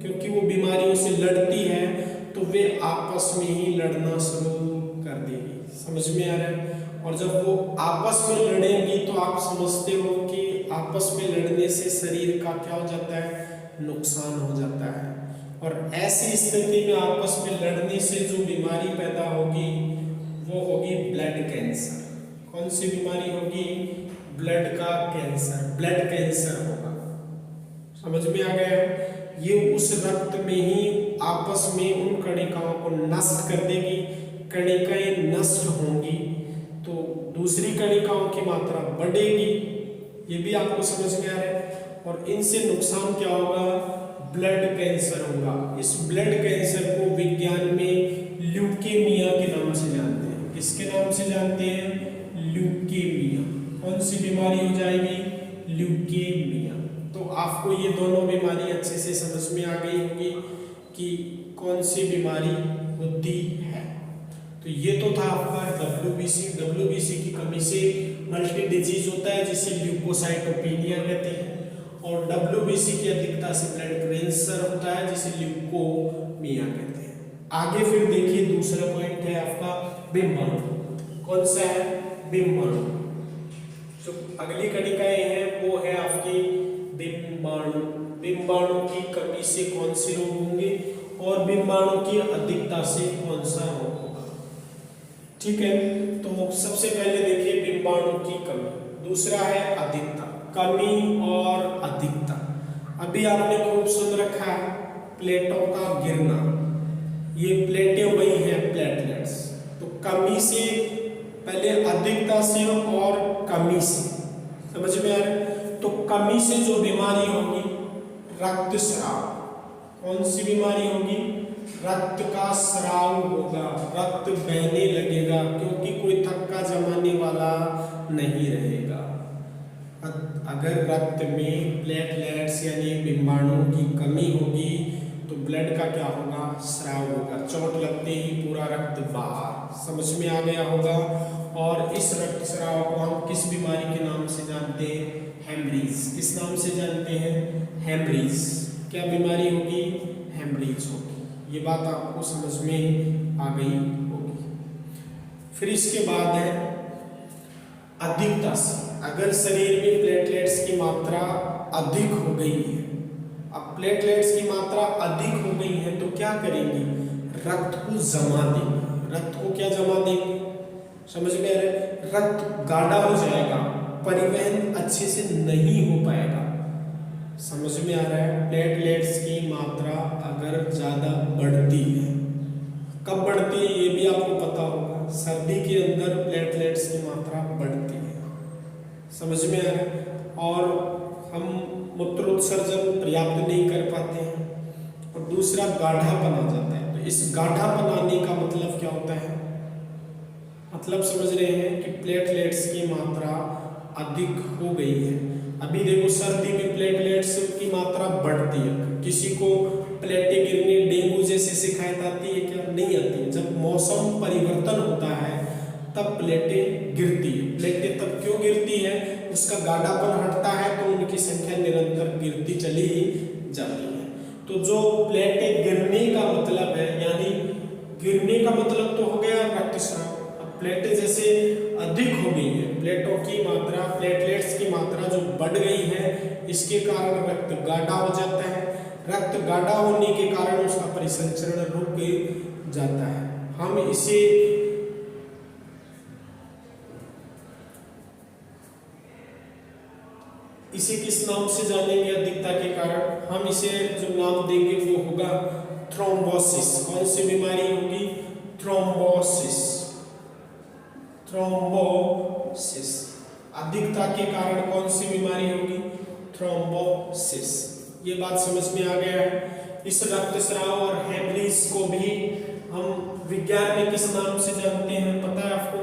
क्योंकि वो बीमारियों से लड़ती है तो वे आपस में ही लड़ना शुरू कर देगी। समझ में आ रहा है? और जब वो आपस में लड़ेंगी तो आप समझते हो कि आपस में लड़ने से शरीर का क्या हो जाता है? नुकसान हो जाता है। और ऐसी स्थिति में आपस में लड़ने से जो बीमारी पैदा होगी वो होगी ब्लड कैंसर। कौन सी बीमारी होगी? ब्लड का कैंसर, ब्लड कैंसर होगा। समझ में आ गया? ये उस रक्त में ही आपस में उन कणिकाओं को नष्ट कर देगी। कणिकाएं नष्ट होंगी तो दूसरी कणिकाओं की मात्रा बढ़ेगी। ये भी आपको समझ में आ रहा है? और इनसे नुकसान क्या होगा? ब्लड कैंसर होगा। इस ब्लड कैंसर को विज्ञान में ल्यूकेमिया के नाम से जानते हैं। किसके नाम से जानते हैं? ल्यूकेमिया। कौन सी बीमारी हो जाएगी? ल्यूकेमिया। तो आपको ये दोनों बीमारी अच्छे से समझ में आ गई होगी कि कौन सी बीमारी होती है। तो ये तो था आपका WBC की कमी से मल्टी डिजीज होता है जिसे ल्यूकोसाइटोपिनिया कहते हैं, और WBC की अधिकता से ब्लड कैंसर होता है जिसे ल्यूकोमिया कहते हैं। आगे फिर देखिए दूसरा पॉइंट है आपका बिंबाणु। कौन सा है? बिंबाणु। जो अगली कणिकाएं हैं वो है आपकी बिंबाणु। बिंबाणु की कमी से कौन से रोग होंगे और बिंबाणु की अधिकता से कौन सा रोग होगा? ठीक है, तो सबसे पहले देखिए बिंबाणु की कमी। दूसरा है अधिकता। कमी और अधिकता अभी आपने खूब सुन रखा है, प्लेटों का गिरना। ये प्लेटें वही हैं प्लेटलेट्स। तो कमी से पहले अधिकता से और कमी से, समझ में आ रहा है? तो कमी से जो बीमारी होगी रक्तस्राव। कौन सी बीमारी होगी? रक्त का स्राव होगा, रक्त बहने लगेगा क्योंकि कोई थक्का जमाने वाला नहीं रहेगा। अगर रक्त में प्लेटलेट्स यानी बिंबाणुओं की कमी होगी तो ब्लड का क्या होगा? स्राव होगा। चोट लगते ही पूरा रक्त बाहर। समझ में आ गया होगा? और इस रक्त स्राव को हम किस बीमारी के नाम से जानते हैं? हेमरेज। किस नाम से जानते हैं? हेमरेज। क्या बीमारी होगी? हेमरेज होगी। ये बात आपको समझ में आ गई होगी। फिर इसके बाद है अधिकता से। अगर शरीर में प्लेटलेट्स की मात्रा अधिक हो गई है, अब प्लेटलेट्स की मात्रा अधिक हो गई है तो क्या करेंगी? रक्त को जमा देंगे। रक्त को क्या जमा देंगे? समझ में आ रहा है? रक्त गाढ़ा हो जाएगा, परिवहन अच्छे से नहीं हो पाएगा। समझ में आ रहा है? प्लेटलेट्स की मात्रा अगर ज़्यादा बढ़ती है, कब बढ़ती है ये भी आपको पता होगा। सर्दी के अंदर प्लेटलेट्स की मात्रा बढ़ती है। समझ में आ रहा है? और हम मूत्रोत्सर्जन पर्याप्त नहीं कर पाते हैं, और दूसरा गाढ़ापन आ जाता है। तो इस गाढ़ापन आने का मतलब क्या होता है? मतलब समझ रहे हैं कि प्लेटलेट्स की मात्रा अधिक हो गई है। अभी देखो सर्दी में प्लेटलेट्स की मात्रा बढ़ती है। किसी को प्लेटें गिरने, डेंगू जैसी शिकायत आती है क्या? नहीं आती। जब मौसम परिवर्तन होता है तब प्लेटें गिरती है। प्लेटें तब क्यों गिरती है? उसका गाढ़ापन हटता है तो उनकी संख्या निरंतर गिरती चली जाती है। तो जो प्लेटें गिरने का मतलब है, यानी गिरने का मतलब तो हो गया रक्तस्राव। अब प्लेटें जैसे अधिक हो गई है, प्लेटों की मात्रा, प्लेटलेट्स की मात्रा जो बढ़ गई है, इसके कारण रक्त गाढ़ा हो जाता है। रक्त गाढ़ा होने के कारण उसका परिसंचरण रुक जाता है। हम इसे किस नाम से जानेंगे? अधिकता के कारण हम इसे जो नाम देंगे वो होगा थ्रोम्बोसिस। कौन सी बीमारी होगी? थ्रोम्बोसिस। थ्रोम्बोसिस। अधिकता के कारण कौन सी बीमारी होगी? थ्रोम्बोसिस। ये बात समझ में आ गया है। इस रक्तस्राव और हेमरेज को भी हम विज्ञान में किस नाम से जानते हैं? पता है आपको?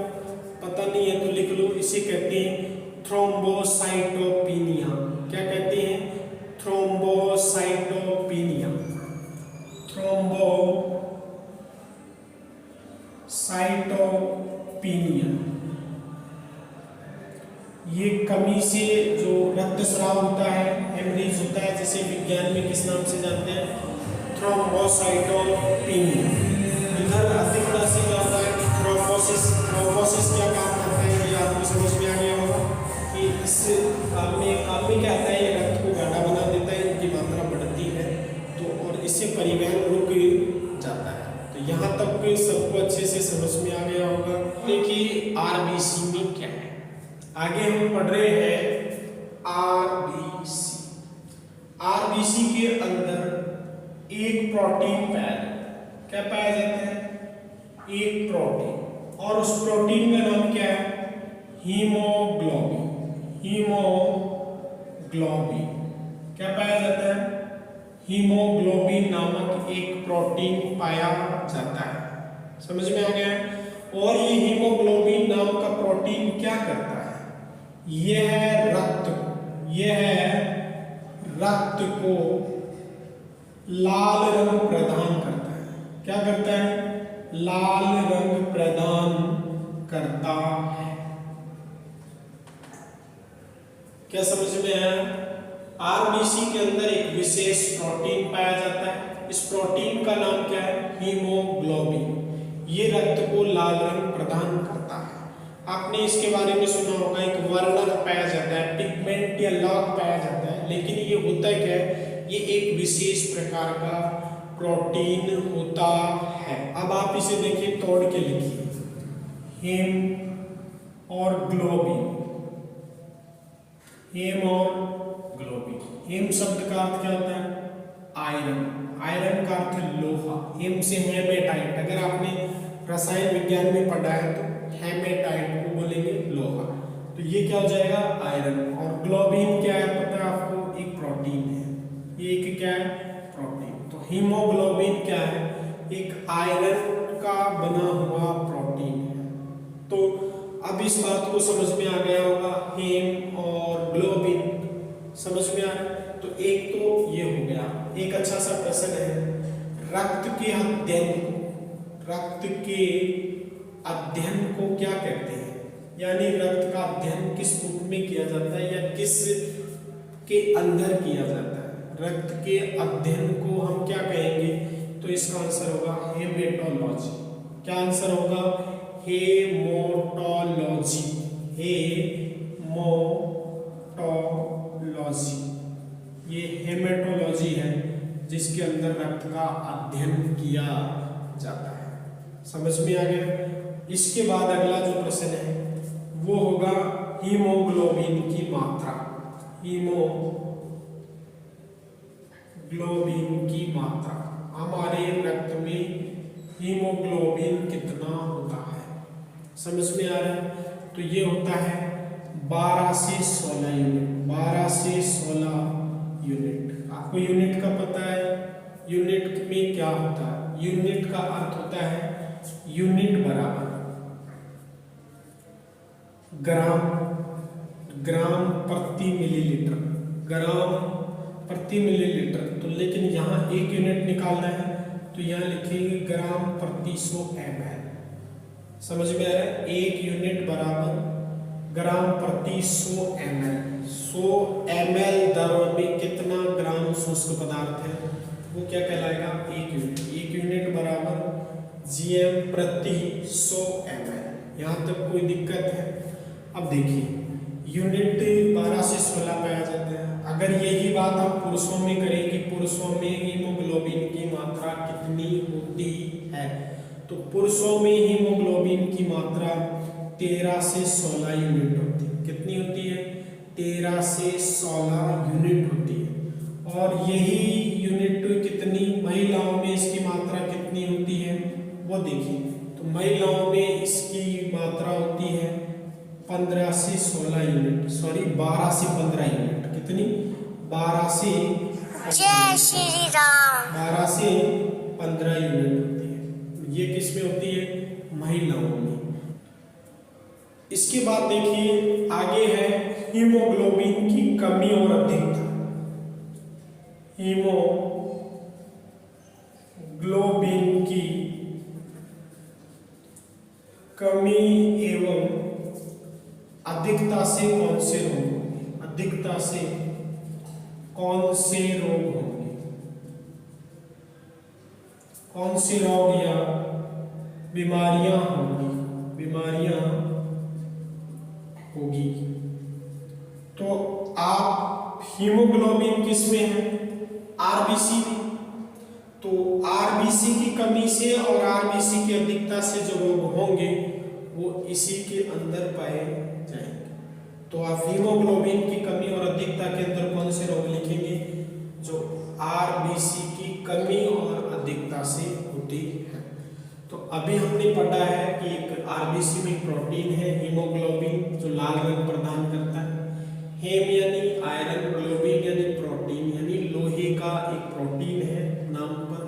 पता नहीं है तो लिख लो। इसे कहते हैं थ्रोम्बोसाइटोपिनिया। क्या कहते हैं? थ्रोम्बोसाइटोपिनिया। थ्रोम्बोसाइटोपिनिया। ये कमी से जो रक्तस्राव होता है, हेमरेज होता है, जिसे विज्ञान में किस नाम से जानते हैं? थ्रोम्बोसाइटोपिनिया। इधर अधिकता से क्या होता है? थ्रोम्बोसिस। थ्रोम्बोसिस क्या काम करता है ये आपको समझ में आ गया होगा कि इस काम में क्या होता है? ये रक्त को गाढ़ा बना देता है, इनकी मात्रा बढ़ती है तो, और इससे परिवहन रुक जाता है। तो यहाँ तक सबको अच्छे से समझ में आ गया होगा। देखिए आरबीसी में क्या है। आगे हम पढ़ रहे हैं आरबीसी। आरबीसी के अंदर एक प्रोटीन पाया जाता है। क्या पाया जाता है? एक प्रोटीन, और उस प्रोटीन का नाम क्या है? हीमोग्लोबिन। हीमोग्लोबिन। क्या पाया जाता है? हीमोग्लोबिन नामक एक प्रोटीन पाया जाता है। समझ में आ गया? और ये हीमोग्लोबिन नाम का प्रोटीन क्या करता है? यह रक्त को लाल रंग प्रदान करता है। क्या करता है? लाल रंग प्रदान करता है। क्या समझ में आया? आरबीसी के अंदर एक विशेष प्रोटीन पाया जाता है। इस प्रोटीन का नाम क्या है? हीमोग्लोबिन। ये रक्त को लाल रंग प्रदान करता है। आपने इसके बारे में सुना होगा, एक वर्णक पाया जाता है, पिगमेंट या लॉग पाया जाता है, लेकिन ये होता क्या है? ये एक विशेष प्रकार का प्रोटीन होता है। अब आप इसे देखिए, तोड़ के लिखिए। हेम और ग्लोबिन। हेम और ग्लोबिन। हेम शब्द का अर्थ क्या होता है? आयरन। आयरन का अर्थ है लोहा। हेम से हेमेटाइट। अगर आपने रसायन विज्ञान में पढ़ा है तो हेमेटाइट को बोलेंगे लोहा। तो ये क्या हो जाएगा? आयरन। और ग्लोबिन क्या है पता है आपको? एक प्रोटीन है। ये एक क्या है? प्रोटीन। तो हीमोग्लोबिन क्या है? एक आयरन का बना हुआ प्रोटीन है। तो अब इस बात को समझ में आ गया होगा, हेम और ग्लोबिन समझ में आ रहा है। तो एक तो ये हो गया। एक अच्छा सा प्रश्न है, रक्त के अध्ययन को क्या कहते हैं? यानी रक्त का अध्ययन किस बुक में किया जाता है या किस के अंदर किया जाता है? रक्त के अध्ययन को हम क्या कहेंगे? तो इसका आंसर होगा हेमेटोलॉजी। क्या आंसर होगा? हेमोटोलॉजी। हेमोटोलॉजी। ये हेमेटोलॉजी है जिसके अंदर रक्त का अध्ययन किया जाता है। समझ में आ गया? इसके बाद अगला जो प्रश्न है वो होगा हीमोग्लोबिन की मात्रा। हीमोग्लोबिन की मात्रा। हमारे रक्त में हीमोग्लोबिन कितना होता है? समझ में आ रहा है? तो ये होता है 12 से 16 यूनिट। 12 से 16 यूनिट। आपको यूनिट का पता है? यूनिट में क्या होता है? यूनिट का अर्थ होता है यूनिट बराबर ग्राम प्रति मिलीलीटर। ग्राम प्रति मिलीलीटर। तो लेकिन यहाँ एक यूनिट निकालना है तो यहाँ लिखेंगे ग्राम प्रति 100 ml। समझ में आ रहा है? 1 यूनिट बराबर ग्राम प्रति 100 ml। 100 ml दर में कितना ग्राम शुष्क पदार्थ है वो क्या कहलाएगा? 1 यूनिट। 1 यूनिट बराबर gm प्रति 100 ml। यहाँ तक कोई दिक्कत है? अब देखिए यूनिट 12 से 16 पे आ जाते हैं। अगर यही बात हम पुरुषों में करें कि पुरुषों में हीमोग्लोबिन की मात्रा कितनी होती है, तो पुरुषों में हीमोग्लोबिन की मात्रा 13 से 16 यूनिट होती है। कितनी होती है? 13 से 16 यूनिट होती है। और यही यूनिट कितनी महिलाओं में इसकी मात्रा कितनी होती है वो देखिए। तो महिलाओं में इसकी मात्रा होती है 15 से 16 यूनिट, सॉरी 12 से 15 यूनिट। कितनी? 12 से जय श्री राम। 12 से 15 यूनिट होती है। ये किस में होती है? महिलाओं में। इसके बाद देखिए आगे है हीमोग्लोबिन की कमी और अधिकता। हीमोग्लोबिन की कमी एवं अधिकता से कौन से रोग होंगे? अधिकता से कौन से रोग होंगे? कौन से रोग या बीमारियां होंगी? बीमारियां होगी। तो आप हीमोग्लोबिन किस में है? आरबीसी में। तो आरबीसी की कमी से और आरबीसी की अधिकता से जो रोग होंगे वो इसी के अंदर पाए जाएंगे। तो आप हीमोग्लोबिन की कमी और अधिकता के अंदर कौन से रोग लिखेंगे? जो आरबीसी की कमी और अधिकता से होती है। तो अभी हमने पढ़ा है कि एक आरबीसी में प्रोटीन है हीमोग्लोबिन जो लाल रंग प्रदान करता है। हेम यानी आयरन, ग्लोबिन यानी प्रोटीन यानी लोहे का एक प्रोटीन है नाम पर।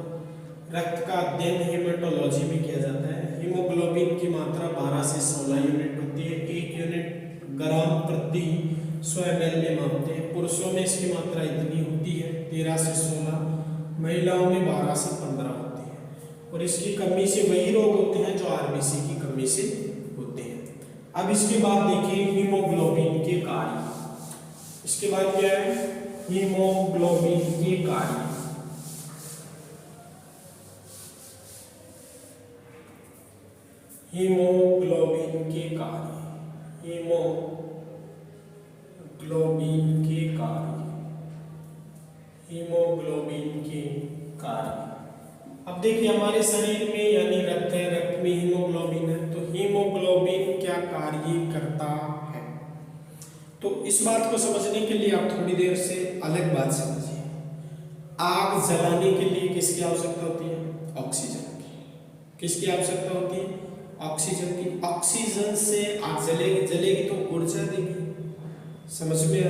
रक्त का अध्ययन हेमेटोलॉजी में किया जाता है। हीमोग्लोबिन की मात्रा 12 से 16 यूनिट होती है। 1 यूनिट ग्राम प्रति 100 ml में मापते हैं। पुरुषों में इसकी मात्रा इतनी होती है 13 से 16, महिलाओं में 12 से 15 होती है। और इसकी कमी से वही रोग होते हैं जो आरबीसी की कमी से होते हैं। अब इसके बाद देखिए हीमोग्लोबिन के कार्य। इसके बाद क्या है? हीमोग्लोबिन के कार्य। हीमोग्लोबिन के कार्य। हीमोग्लोबिन के कार्य। हीमोग्लोबिन के कार्य। अब देखिए हमारे शरीर में यानी रक्त है, रक्त में हीमोग्लोबिन है। तो हीमोग्लोबिन क्या कार्य करता है? तो इस बात को समझने के लिए आप थोड़ी देर से अलग बात समझिए। आग जलाने के लिए किसकी आवश्यकता होती है? ऑक्सीजन की। किसकी आवश्यकता होती है? ऑक्सीजन की। ऑक्सीजन से आग जलेगी, जलेगी तो ऊर्जा देगी। समझ में आ?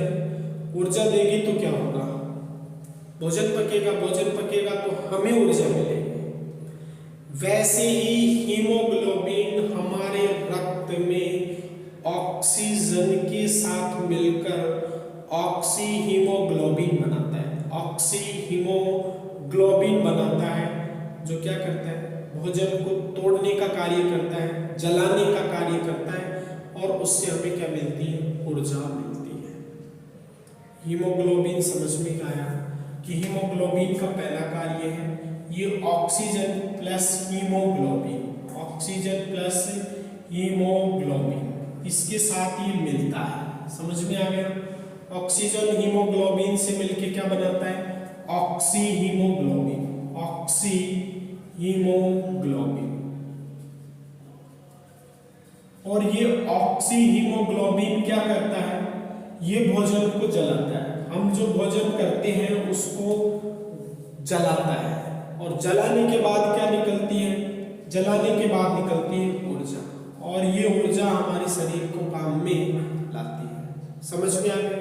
ऊर्जा देगी तो क्या होगा? भोजन पकेगा, भोजन पकेगा तो हमें ऊर्जा मिलेगी। वैसे ही हीमोग्लोबिन हमारे रक्त में ऑक्सीजन के साथ मिलकर ऑक्सी हीमोग्लोबिन बनाता है। ऑक्सी हीमोग्लोबिन बनाता है जो क्या करता है? भोजन को तोड़ने का कार्य करता है, जलाने का कार्य करता है और उससे हमें क्या मिलती है? ऊर्जा मिलती है। हीमोग्लोबिन समझ में आया कि हीमोग्लोबिन का पहला कार्य है ये oxygen plus haemoglobin. Oxygen plus haemoglobin इसके साथ ये मिलता है। समझ में आ गया? ऑक्सीजन हीमोग्लोबिन से मिलके क्या बनाता है? Oxy haemoglobin. Oxy haemoglobin. और ये ऑक्सी हीमोग्लोबिन क्या करता है? ये भोजन को जलाता है। हम जो भोजन करते हैं उसको जलाता है और जलाने के बाद क्या निकलती है? जलाने के बाद निकलती है ऊर्जा। और ये ऊर्जा हमारे शरीर को काम में लाती है। समझ में आ गया?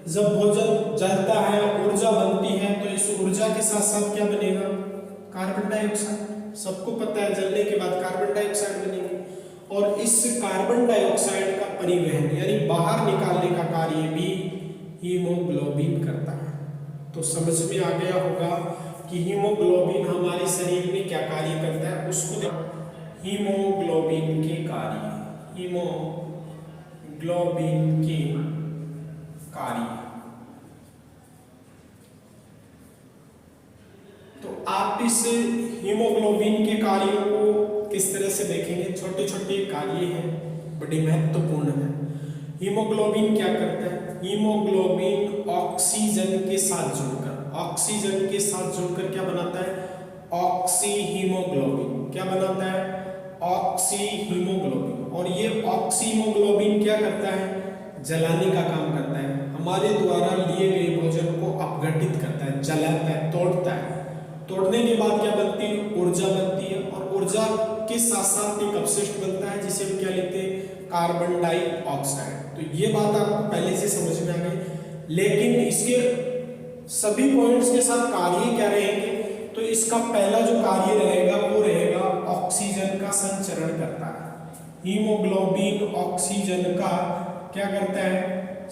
जब भोजन जलता है, ऊर्जा बनती है, तो इस ऊर्जा के साथ साथ क्या बनेगा? Carbon dioxide. सबको पता है जलने के बाद कार्बन डाइऑक्साइड बनेगी और इस कार्बन डाइऑक्साइड का परिवहन यानी बाहर निकालने का कार्य भी हीमोग्लोबिन करता है। तो समझ में आ गया होगा कि हीमोग्लोबिन हमारे शरीर में क्या कार्य करता है। उसको हीमोग्लोबिन के कार्य, हीमोग्लोबिन के कार्य। तो आप इस हीमोग्लोबिन के कार्यों को किस तरह से देखेंगे? छोटे छोटे कार्य हैं, बड़े महत्वपूर्ण हैं। हीमोग्लोबिन क्या करता है? हीमोग्लोबिन ऑक्सीजन के साथ जुड़कर क्या बनाता है? Oxy haemoglobin. क्या बनाता है? Oxy haemoglobin. और ये ऑक्सी हीमोग्लोबिन क्या करता है? जलाने का काम करता है, हमारे द्वारा लिए गए भोजन को अपघटित करता है, जलाता है, तोड़ता है। तोड़ने के बाद क्या बनती है? ऊर्जा बनती है। और ऊर्जा के साथ साथ एक अपशिष्ट बनता है जिसे हम क्या लिखते हैं? Carbon dioxide. तो ये बात आपको पहले से समझ में आ गई, लेकिन इसके सभी पॉइंट्स के साथ कार्य क्या रहेंगे? तो इसका पहला जो कार्य रहेगा वो रहेगा ऑक्सीजन का संचरण करता है। हीमोग्लोबिन ऑक्सीजन का क्या करता है?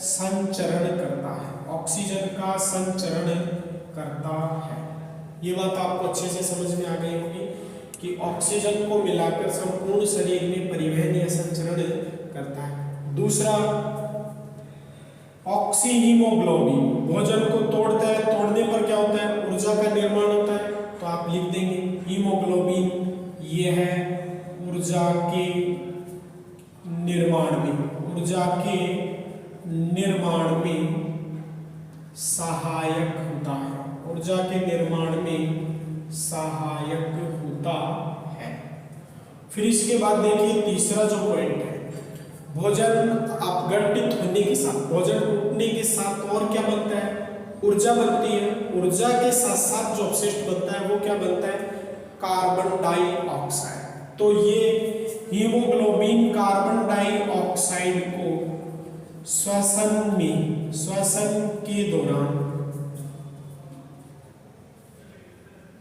संचरण करता है, ऑक्सीजन का संचरण करता है। ये बात आपको अच्छे से समझ में आ गई होगी कि ऑक्सीजन को मिलाकर संपूर्ण शरीर में परिवहन या संचरण करता है। दूसरा, ऑक्सी हीमोग्लोबिन भोजन को तोड़ता है, तोड़ने पर क्या होता है? ऊर्जा का निर्माण होता है। तो आप लिख देंगे हीमोग्लोबिन ये है ऊर्जा के निर्माण में सहायक होता है, ऊर्जा के निर्माण में सहायक होता है। फिर इसके बाद देखिए तीसरा जो पॉइंट है, भोजन अपघटित होने के साथ, भोजन टूटने के साथ और क्या बनता है? ऊर्जा बनती है। ऊर्जा के साथ साथ जो अपशिष्ट बनता है वो क्या बनता है? Carbon dioxide. तो ये हीमोग्लोबिन कार्बन डाइऑक्साइड को श्वसन के दौरान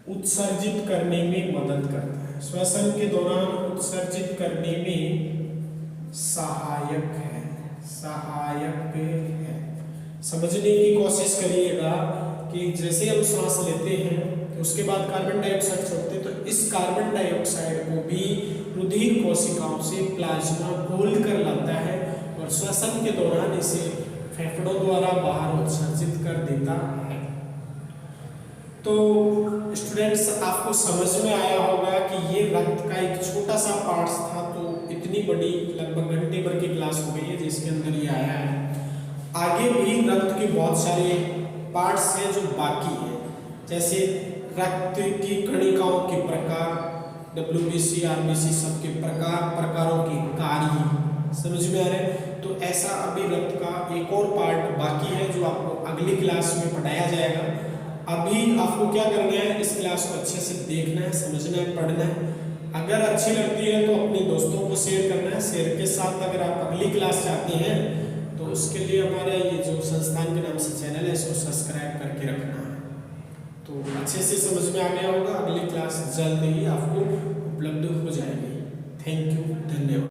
उत्सर्जित करने में मदद करता है, श्वसन के दौरान उत्सर्जित करने में सहायक है। समझने की कोशिश करिएगा कि जैसे हम सांस लेते हैं तो उसके बाद कार्बन डाइऑक्साइड छोड़ते हैं, तो इस कार्बन डाइऑक्साइड को भी रुधिर कोशिकाओं से प्लाज्मा घोल कर लाता है और श्वसन के दौरान इसे फेफड़ों द्वारा बाहर उत्सर्जित कर देता है। तो स्टूडेंट्स, आपको समझ में आया होगा कि ये रक्त का एक छोटा सा पार्ट था, तो इतनी बड़ी लगभग घंटे भर की क्लास हो गई है जिसके अंदर ये आया है। आगे भी रक्त के बहुत सारे पार्ट्स हैं जो बाकी है, जैसे रक्त की कणिकाओं के प्रकार, WBC, RBC सबके प्रकारों के कार्य समझ में आ रहे हैं। तो ऐसा अभी रक्त का एक और पार्ट बाकी है जो आपको अगली क्लास में पढ़ाया जाएगा। अभी आपको क्या करना है? इस क्लास को अच्छे से देखना है, समझना है, पढ़ना है। अगर अच्छी लगती है तो अपने दोस्तों को शेयर करना है। शेयर के साथ अगर आप अगली क्लास चाहते हैं तो उसके लिए हमारा ये जो संस्थान के नाम से चैनल है इसको सब्सक्राइब करके रखना है। तो अच्छे से समझ में आ गया होगा। अगली क्लास जल्द ही आपको उपलब्ध हो जाएगी। थैंक यू, धन्यवाद।